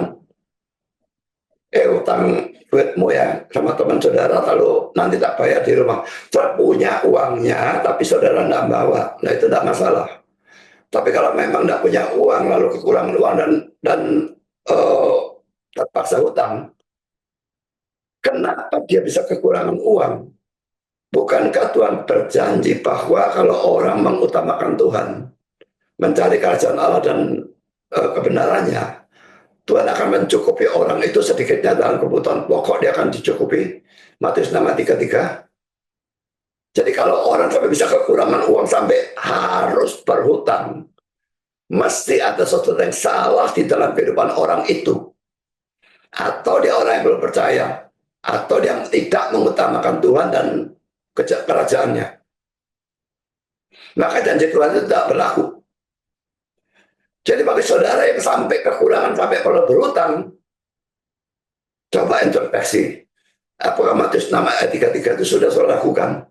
utang duitmu ya sama teman saudara, lalu nanti tak bayar di rumah. Saudara punya uangnya, tapi saudara nggak bawa, nah itu tidak masalah. Tapi kalau memang nggak punya uang, lalu kekurangan uang dan terpaksa hutang, kenapa dia bisa kekurangan uang? Bukankah Tuhan berjanji bahwa kalau orang mengutamakan Tuhan, mencari kerajaan Allah dan kebenarannya, Tuhan akan mencukupi orang itu sedikitnya dalam kebutuhan pokok, dia akan dicukupi. Matius 6 ayat 33. Jadi kalau orang sampai bisa kekurangan uang sampai harus berhutang, mesti ada sesuatu yang salah di dalam kehidupan orang itu. Atau dia orang yang belum percaya, atau dia tidak mengutamakan Tuhan dan kerajaannya. Maka janji Tuhan itu tidak berlaku. Jadi bagi saudara yang sampai kekurangan, sampai perlu berhutang, coba introspeksi. Apakah Matius 6 ayat 33 itu sudah saudara lakukan?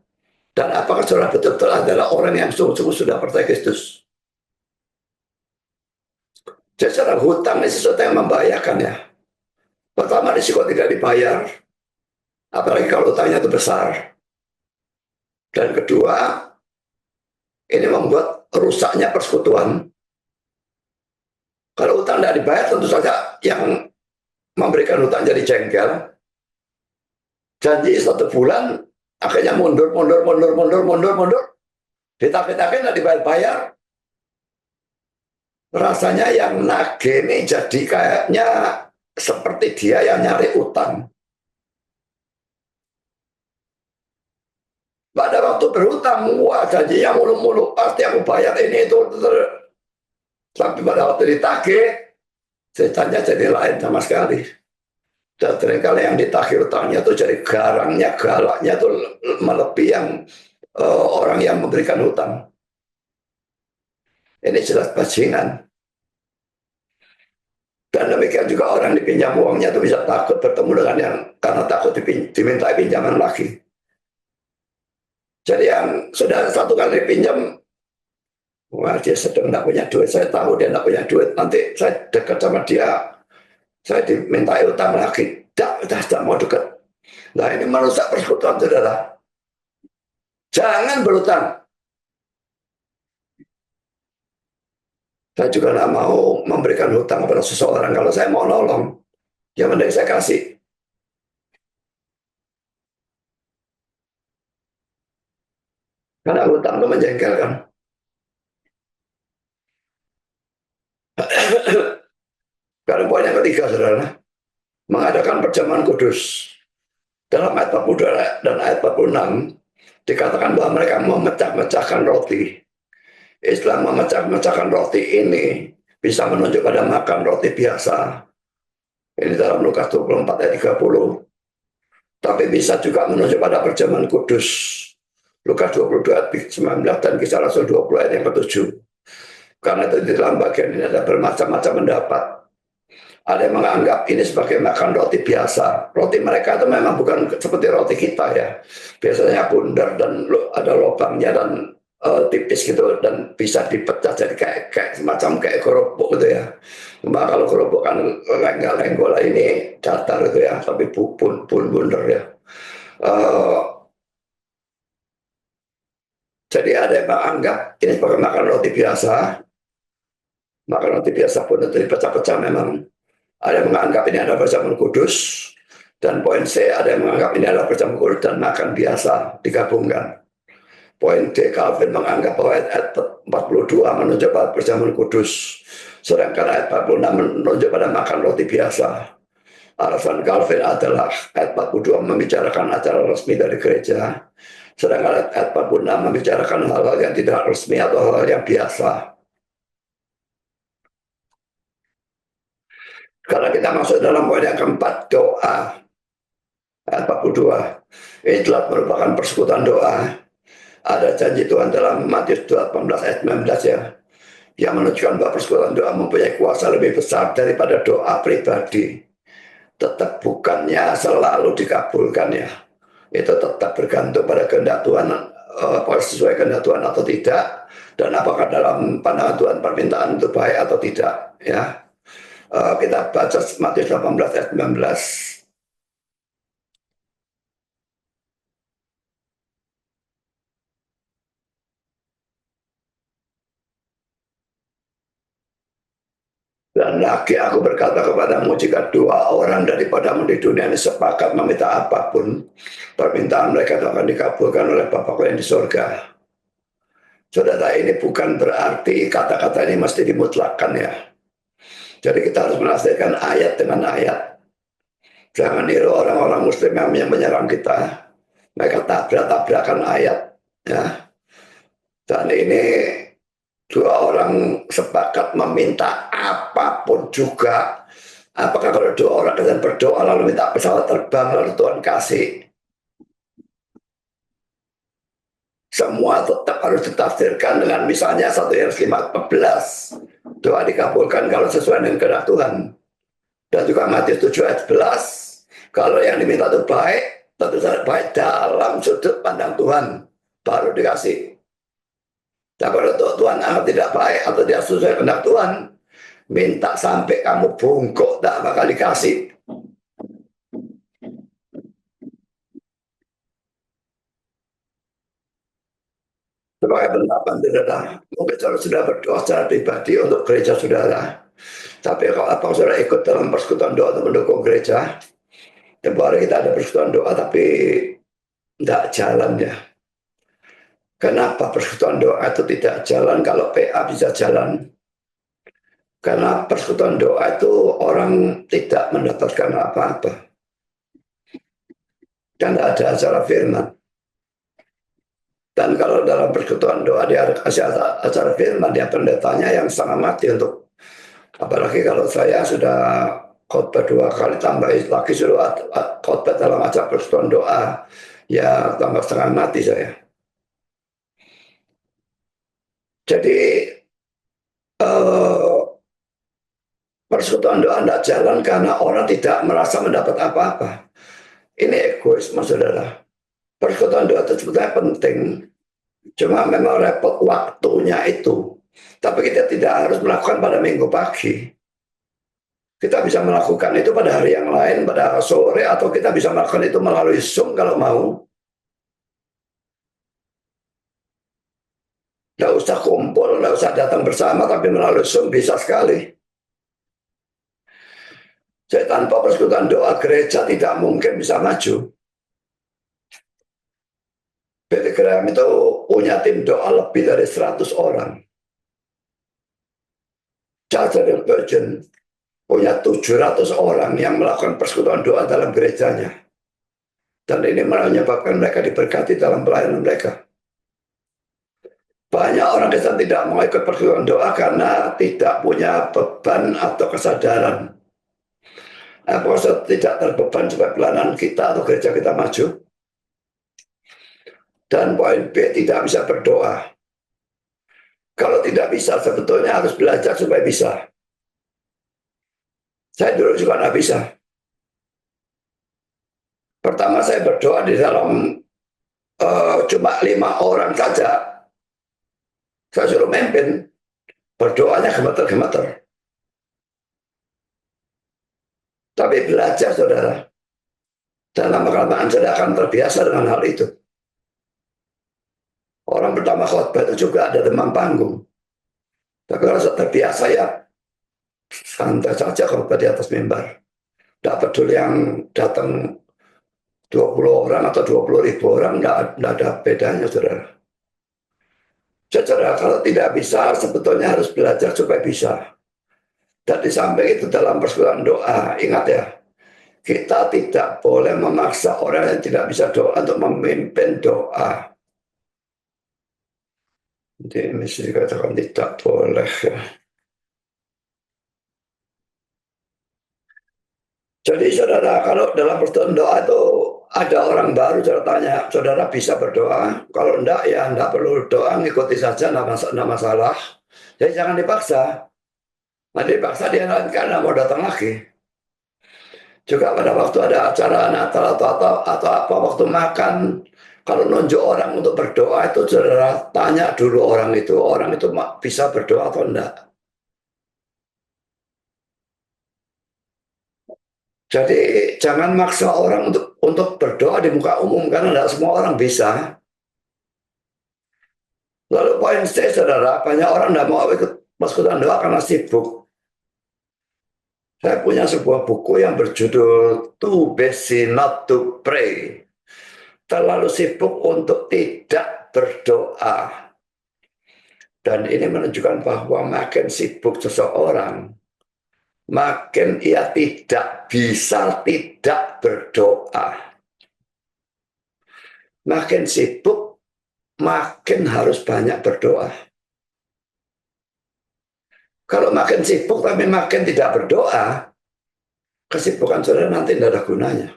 Dan apakah saudara betul-betul adalah orang yang sungguh-sungguh sudah percaya Kristus? Jadi secara hutang ini sesuatu yang membahayakan ya. Pertama, risiko tidak dibayar. Apalagi kalau hutangnya itu besar. Dan kedua, ini membuat rusaknya persekutuan. Kalau hutang tidak dibayar, tentu saja yang memberikan hutang jadi jengkel. Janji 1 bulan, akhirnya mundur. Ditagih-tagih tidak dibayar-bayar. Rasanya yang nagih ini jadi kayaknya seperti dia yang nyari utang. Pada waktu berhutang, wah janjinya mulu-mulu, pasti aku bayar ini itu. Sampai pada waktu ditagih, ceritanya jadi lain sama sekali. Dan seringkali yang ditagih utangnya itu jadi garangnya, galaknya itu melebihi yang orang yang memberikan hutang. Ini jelas bajingan. Dan demikian juga orang dipinjam uangnya itu bisa takut bertemu dengan yang, karena takut diminta pinjaman lagi. Jadi yang sudah 1 kali dipinjam, wah dia sedang tidak punya duit, saya tahu dia tidak punya duit, nanti saya dekat sama dia, saya diminta utang lagi, tidak mau dekat. Nah ini merusak persekutuan saudara. Jangan berutang. Saya juga tidak mau memberikan hutang kepada seseorang. Kalau saya mau nolong, yang penting saya kasih. Karena hutang itu menjengkelkan. Karena poin yang ketiga, saudara, mengadakan perjamuan kudus. Dalam ayat 42 dan ayat 46, dikatakan bahwa mereka memecah-mecahkan roti. Istilah memecah-mecahkan roti ini bisa menunjuk pada makan roti biasa. Ini dalam Lukas 24 ayat 30. Tapi bisa juga menunjuk pada perjamuan kudus. Lukas 22 ayat 19 dan Kisah Rasul 20 ayat yang ke-7. Karena itu di dalam bagian ini ada bermacam-macam pendapat. Ada yang menganggap ini sebagai makan roti biasa. Roti mereka itu memang bukan seperti roti kita ya. Biasanya bundar dan ada lubangnya dan tipis gitu, dan bisa dipecah jadi kayak semacam kayak kerupuk gitu ya. Cuma kalau kerupuk kan lenggol ini datar gitu ya, tapi pun bundar ya. Jadi ada yang menganggap ini sebagai makan roti biasa. Makan roti biasa pun itu dipecah-pecah memang. Ada yang menganggap ini adalah perjamuan kudus. Dan poin C, ada yang menganggap ini adalah perjamuan kudus dan makan biasa digabungkan. Poin D, Calvin menganggap bahwa ayat 42 menunjuk pada perjamuan kudus, sedangkan ayat 46 menunjuk pada makan roti biasa. Alasan Calvin adalah ayat 42 membicarakan acara resmi dari gereja, sedangkan ayat 46 membicarakan hal-hal yang tidak resmi atau hal-hal yang biasa. Karena kita masuk dalam poin yang keempat, doa. Ayat 42. Ini telah merupakan persekutuan doa. Ada janji Tuhan dalam Matius 18 ayat 19 ya, yang menunjukkan bahwa persekutuan doa mempunyai kuasa lebih besar daripada doa pribadi. Tetap bukannya selalu dikabulkan ya. Itu tetap bergantung pada kehendak Tuhan, sesuai kehendak Tuhan atau tidak, dan apakah dalam pandangan Tuhan permintaan itu baik atau tidak ya. Kita baca Matius 18 ayat 19. Dan lagi aku berkata kepadamu, jika dua orang daripadamu di dunia ini sepakat meminta apapun, permintaan mereka itu akan dikabulkan oleh Bapakku yang di surga. Saudara, ini bukan berarti kata-kata ini mesti dimutlakkan ya. Jadi kita harus menafsirkan ayat dengan ayat. Jangan niru orang-orang muslim yang menyerang kita. Mereka tabrak-tabrakan ayat ya. Dan ini dua orang sepakat meminta apapun juga. Apakah kalau dua orang kemudian berdoa lalu minta pesawat terbang lalu Tuhan kasih? Semua tetap harus ditafsirkan dengan misalnya 1 Yohanes 5:14. Doa dikabulkan kalau sesuai dengan kehendak Tuhan. Dan juga Matius 7 ayat 11. Kalau yang diminta itu baik, tentu saja baik dalam sudut pandang Tuhan. Baru dikasih. Dan kalau Tuhan anggap tidak baik atau tidak sesuai kehendak Tuhan, minta sampai kamu bungkuk tak bakal dikasih. Sebagai pendapat saudara, mungkin saudara sudah berdoa secara pribadi untuk gereja saudara. Tapi kalau apa saudara ikut dalam persekutuan doa untuk mendukung gereja, tempoh hari kita ada persekutuan doa tapi tidak jalan ya. Kenapa persekutuan doa itu tidak jalan kalau PA bisa jalan? Karena persekutuan doa itu orang tidak mendapatkan apa-apa. Dan tidak ada acara firman. Dan kalau dalam persekutuan doa dia kasih acara firman, dia pendetanya yang setengah mati untuk, apalagi kalau saya sudah khotbah 2 kali tambah lagi sudah khotbah dalam acara persekutuan doa, ya tambah setengah mati saya. Jadi persekutuan doa tidak jalan karena orang tidak merasa mendapat apa-apa. Ini egoisme saudara. Persekutuan doa itu sebetulnya penting, cuma memang repot waktunya itu. Tapi kita tidak harus melakukan pada minggu pagi. Kita bisa melakukan itu pada hari yang lain, pada sore, atau kita bisa melakukan itu melalui Zoom kalau mau. Tidak usah kumpul, tidak usah datang bersama, tapi melalui Zoom bisa sekali. Jadi tanpa persekutuan doa, gereja tidak mungkin bisa maju. Billy Graham itu punya tim doa lebih dari 100 orang. Charles Spurgeon punya 700 orang yang melakukan persekutuan doa dalam gerejanya. Dan ini menyebabkan mereka diberkati dalam pelayanan mereka. Banyak orang Kristen tidak mau ikut persekutuan doa karena tidak punya beban atau kesadaran. Apakah tidak terbeban supaya pelayanan kita atau gereja kita maju? Dan poin B, tidak bisa berdoa. Kalau tidak bisa, sebetulnya harus belajar supaya bisa. Saya dulu juga nggak bisa. Pertama saya berdoa di dalam cuma 5 orang saja. Saya suruh memimpin, berdoanya gemeter-gemeter. Tapi belajar saudara, dalam kelamaan saya akan terbiasa dengan hal itu. Orang pertama khotbah itu juga ada demam panggung. Tapi kalau saya terbiasa ya santai saja khotbah di atas mimbar. Tidak peduli yang datang 20 orang atau 20.000 orang, tidak ada bedanya saudara. Saudara, kalau tidak bisa sebetulnya harus belajar supaya bisa. Dan di samping itu dalam persekutuan doa, ingat ya, kita tidak boleh memaksa orang yang tidak bisa doa untuk memimpin doa. Jadi mesti dikatakan tidak boleh ya. Jadi saudara, kalau dalam persekutuan doa itu ada orang baru, saudara tanya, saudara bisa berdoa? Kalau enggak, ya enggak perlu doa, ngikuti saja, enggak masalah. Jadi jangan dipaksa. Nanti dipaksa dia karena mau datang lagi. Juga pada waktu ada acara Natal atau apa waktu makan, kalau nunjuk orang untuk berdoa itu saudara tanya dulu orang itu bisa berdoa atau enggak. Jadi jangan maksa orang untuk berdoa di muka umum karena tidak semua orang bisa. Lalu poin C, saudara, banyak orang tidak mau ikut persekutuan doa karena sibuk. Saya punya sebuah buku yang berjudul Too Busy Not to Pray. Terlalu sibuk untuk tidak berdoa. Dan ini menunjukkan bahwa makin sibuk seseorang, makin ia tidak bisa tidak berdoa. Makin sibuk, makin harus banyak berdoa. Kalau makin sibuk tapi makin tidak berdoa, kesibukan saudara nanti tidak ada gunanya.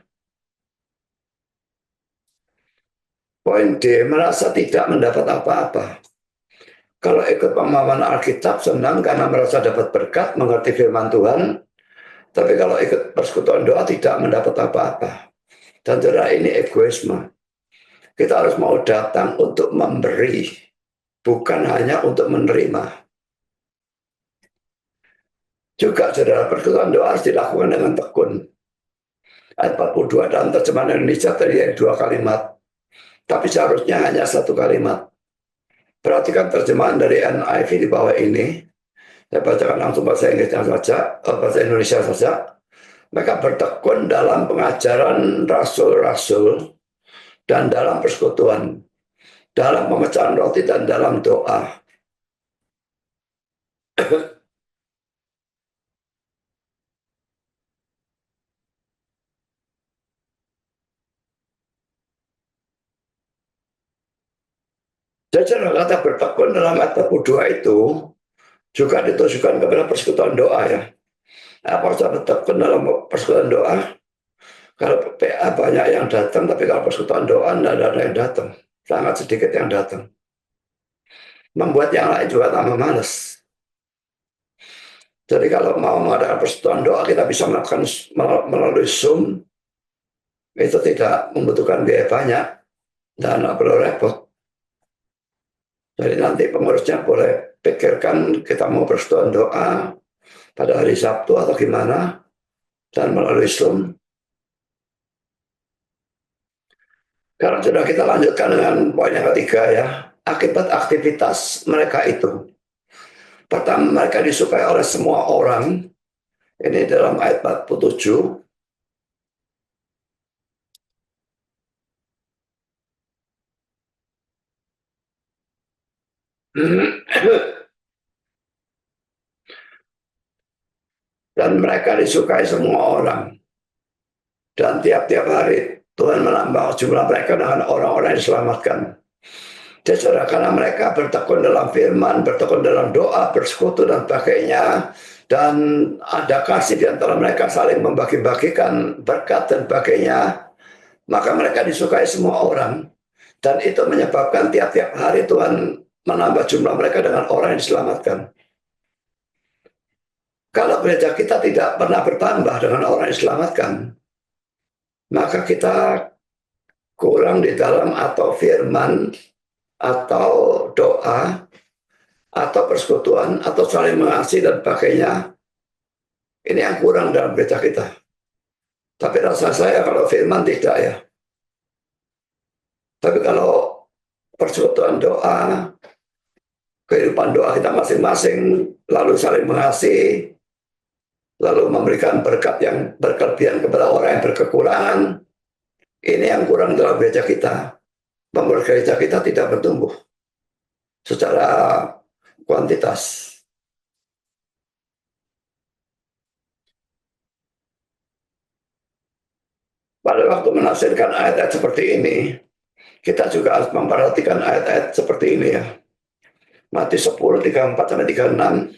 Poin D, merasa tidak mendapat apa-apa. Kalau ikut pemahaman Alkitab, senang karena merasa dapat berkat, mengerti firman Tuhan. Tapi kalau ikut persekutuan doa, tidak mendapat apa-apa. Dan saudara, ini egoisme. Kita harus mau datang untuk memberi, bukan hanya untuk menerima. Juga saudara, persekutuan doa harus dilakukan dengan tekun. Ayat 42 dalam terjemahan Indonesia tadi ada 2 kalimat. Tapi seharusnya hanya 1 kalimat. Perhatikan terjemahan dari NIV di bawah ini. Saya bacakan langsung bahasa Inggrisnya saja, bahasa Indonesia saja. Mereka bertekun dalam pengajaran rasul-rasul dan dalam persekutuan, dalam pemecahan roti dan dalam doa. Jadi kata bertekun dalam ayat 42 itu juga ditujukan kepada persekutuan doa ya. Apa harus bertekun dalam persekutuan doa? Kalau PA banyak yang datang, tapi kalau persekutuan doa tidak ada yang datang. Sangat sedikit yang datang. Membuat yang lain juga tambah males. Jadi kalau mau mengadakan persekutuan doa, kita bisa melakukan melalui Zoom. Itu tidak membutuhkan biaya banyak dan tidak perlu repot. Jadi nanti pengurusnya boleh pikirkan kita mau persekutuan doa pada hari Sabtu atau gimana, dan melalui Zoom. Sekarang sudah kita lanjutkan dengan poin yang ketiga ya, akibat aktivitas mereka itu. Pertama, mereka disukai oleh semua orang. Ini dalam ayat 47. Dan mereka disukai semua orang. Dan tiap-tiap hari Tuhan menambah jumlah mereka dengan orang-orang yang diselamatkan. Jadi saudara, karena mereka bertekun dalam firman, bertekun dalam doa, bersekutu dan sebagainya, dan ada kasih di antara mereka saling membagi-bagikan berkat dan sebagainya, maka mereka disukai semua orang. Dan itu menyebabkan tiap-tiap hari Tuhan menambah jumlah mereka dengan orang yang diselamatkan. Kalau gereja kita tidak pernah bertambah dengan orang yang diselamatkan, maka kita kurang di dalam atau firman, atau doa, atau persekutuan, atau saling mengasihi dan sebagainya. Ini yang kurang dalam gereja kita. Tapi rasa saya kalau firman tidak ya. Tapi kalau persekutuan doa, kehidupan doa kita masing-masing, lalu saling mengasihi, lalu memberikan berkat yang berkelebihan kepada orang yang berkekurangan, ini yang kurang dalam gereja kita. Membuat gereja kita tidak bertumbuh secara kuantitas. Pada waktu menafsirkan ayat-ayat seperti ini, kita juga harus memperhatikan ayat-ayat seperti ini ya. Matius 10, 34 sampai 36.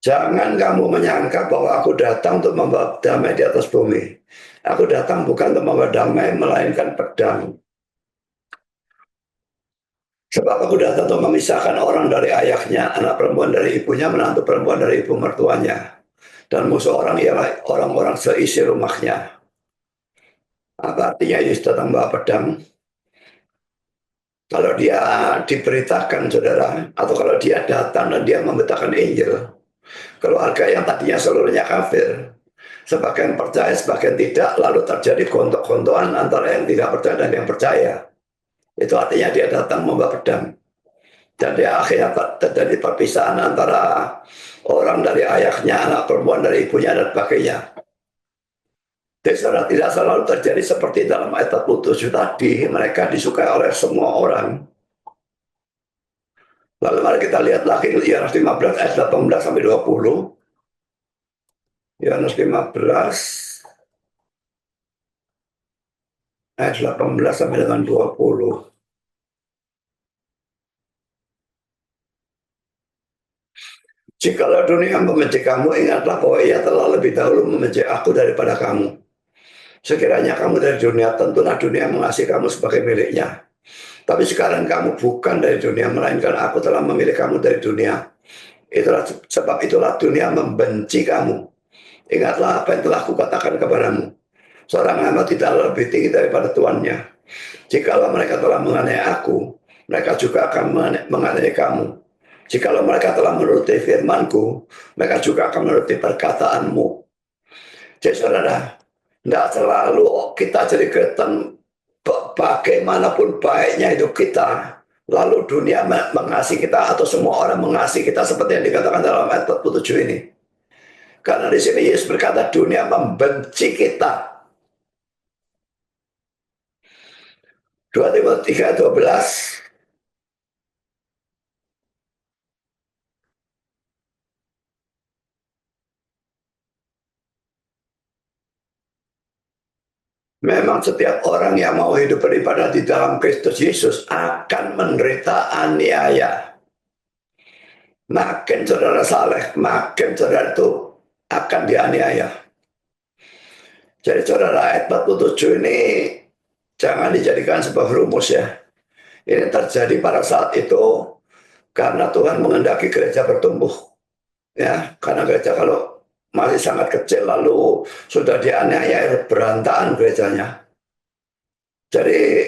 Jangan kamu menyangka bahwa aku datang untuk membawa damai di atas bumi. Aku datang bukan untuk membawa damai, melainkan pedang. Sebab aku datang untuk memisahkan orang dari ayahnya, anak perempuan dari ibunya, menantu perempuan dari ibu mertuanya. Dan musuh orang ialah orang-orang seisi rumahnya. Apa artinya Yesus datang membawa pedang? Kalau dia diberitakan, saudara, atau kalau dia datang dan dia memberitakan Injil, keluarga yang tadinya seluruhnya kafir, sebagian percaya, sebagian tidak, lalu terjadi gontok-gontokan antara yang tidak percaya dan yang percaya. Itu artinya dia datang membawa pedang. Dan dia akhirnya terjadi perpisahan antara orang dari ayahnya, anak perempuan dari ibunya, dan sebagainya. Jadi tidak selalu terjadi seperti dalam ayat 47 tadi, mereka disukai oleh semua orang. Lalu mari kita lihat lagi Yohanes 15 ayat 18 sampai 20. Yohanes 15 ayat 18 sampai dengan 20. Jikalau dunia membenci kamu, ingatlah bahwa ia telah lebih dahulu membenci aku daripada kamu. Sekiranya kamu dari dunia, tentulah dunia mengasihi kamu sebagai miliknya. Tapi sekarang kamu bukan dari dunia, melainkan aku telah memilih kamu dari dunia. Itulah dunia membenci kamu. Ingatlah apa yang telah kukatakan kepadamu. Seorang hamba tidak lebih tinggi daripada tuannya. Jikalau mereka telah menganiaya aku, mereka juga akan menganiaya kamu. Jikalau mereka telah menuruti firmanku, mereka juga akan menuruti perkataanmu. Jadi saudara, tidak selalu kita jadi Kristen bagaimanapun baiknya hidup kita, lalu dunia mengasihi kita atau semua orang mengasihi kita seperti yang dikatakan dalam ayat 47 ini. Karena di sini Yesus berkata dunia membenci kita. 2 Timotius 3:12. Memang setiap orang yang mau hidup beribadah di dalam Kristus Yesus akan menderita aniaya. Makin saudara saleh, makin saudara itu akan dianiaya. Jadi saudara, ayat 47 ini jangan dijadikan sebuah rumus ya. Ini terjadi pada saat itu karena Tuhan mengendaki gereja bertumbuh. Ya, karena gereja kalau masih sangat kecil lalu sudah dianiaya, berantakan gerejanya. Jadi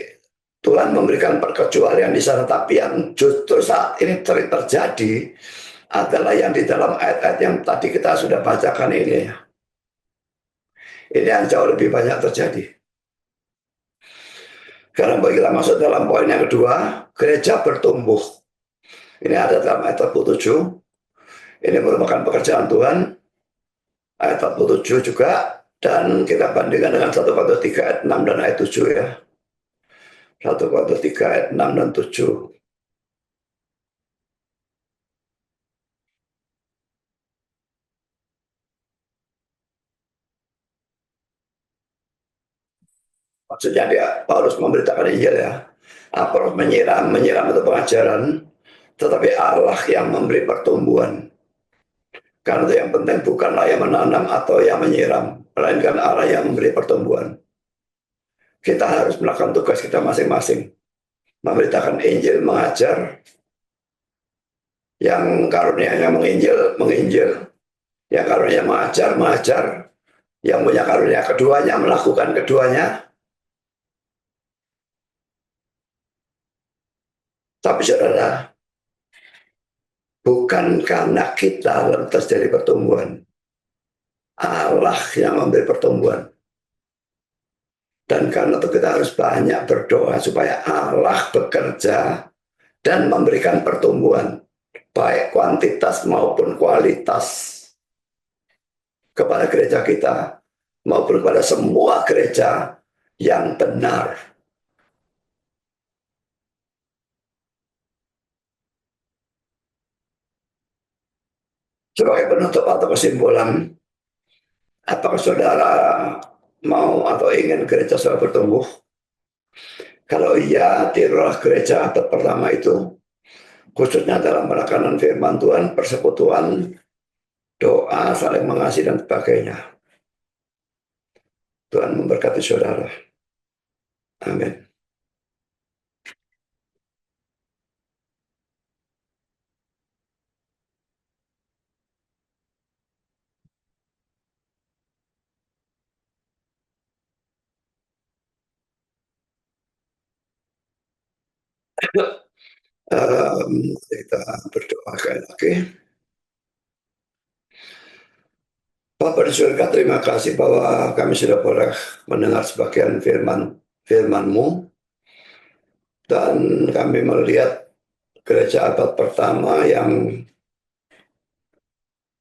Tuhan memberikan perkecualian di sana, tapi yang justru saat ini terjadi adalah yang di dalam ayat-ayat yang tadi kita sudah bacakan ini. Ini yang jauh lebih banyak terjadi. Sekarang kita masuk dalam poin yang kedua, gereja bertumbuh. Ini ada dalam ayat 47. Ini merupakan pekerjaan Tuhan. Ayat 47 juga. Dan kita bandingkan dengan 1 Korintus 3 ayat 6 dan ayat 7 ya. 1 Korintus 3 ayat 6 dan 7. Maksudnya dia Paulus memberitakan Injil ya. Apolos menyiram itu pengajaran, tetapi Allah yang memberi pertumbuhan. Karena itu yang penting bukanlah yang menanam atau yang menyiram, melainkan Allah yang memberi pertumbuhan. Kita harus melakukan tugas kita masing-masing. Memberitakan Injil, mengajar. Yang karunianya menginjil, menginjil. Yang karunia mengajar, mengajar. Yang punya karunia keduanya, melakukan keduanya. Tapi saudara, bukan karena kita lalu terjadi pertumbuhan. Allah yang memberi pertumbuhan. Dan karena itu kita harus banyak berdoa supaya Allah bekerja dan memberikan pertumbuhan, baik kuantitas maupun kualitas kepada gereja kita, maupun kepada semua gereja yang benar. Sebagai penutup atau kesimpulan, apakah saudara mau atau ingin gereja saudara bertumbuh? Kalau iya, tirulah gereja abad pertama itu, khususnya dalam penekanan firman Tuhan, persekutuan, doa, saling mengasihi dan sebagainya. Tuhan memberkati saudara. Amin. Kita berdoa sekali lagi. Bapa di surga, terima kasih bahwa kami sudah boleh mendengar sebagian firman-Mu, dan kami melihat gereja abad pertama yang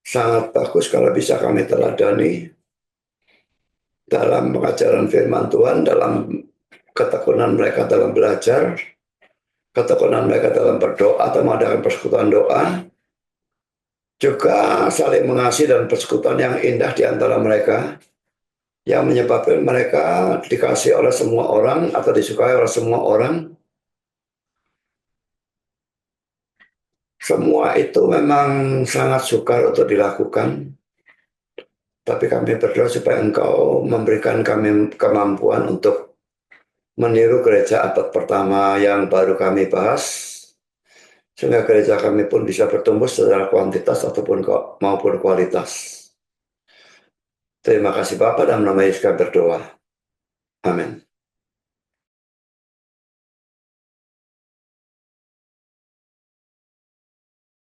sangat bagus kalau bisa kami teladani dalam pengajaran firman Tuhan, dalam ketekunan mereka dalam belajar, ketekunan mereka dalam berdoa atau mengadakan persekutuan doa, juga saling mengasihi dan persekutuan yang indah di antara mereka, yang menyebabkan mereka dikasihi oleh semua orang atau disukai oleh semua orang. Semua itu memang sangat sukar untuk dilakukan, tapi kami berdoa supaya Engkau memberikan kami kemampuan untuk meniru gereja abad pertama yang baru kami bahas, sehingga gereja kami pun bisa bertumbuh secara kuantitas maupun kualitas. Terima kasih Bapak, dalam nama Yesus kami berdoa. Amin.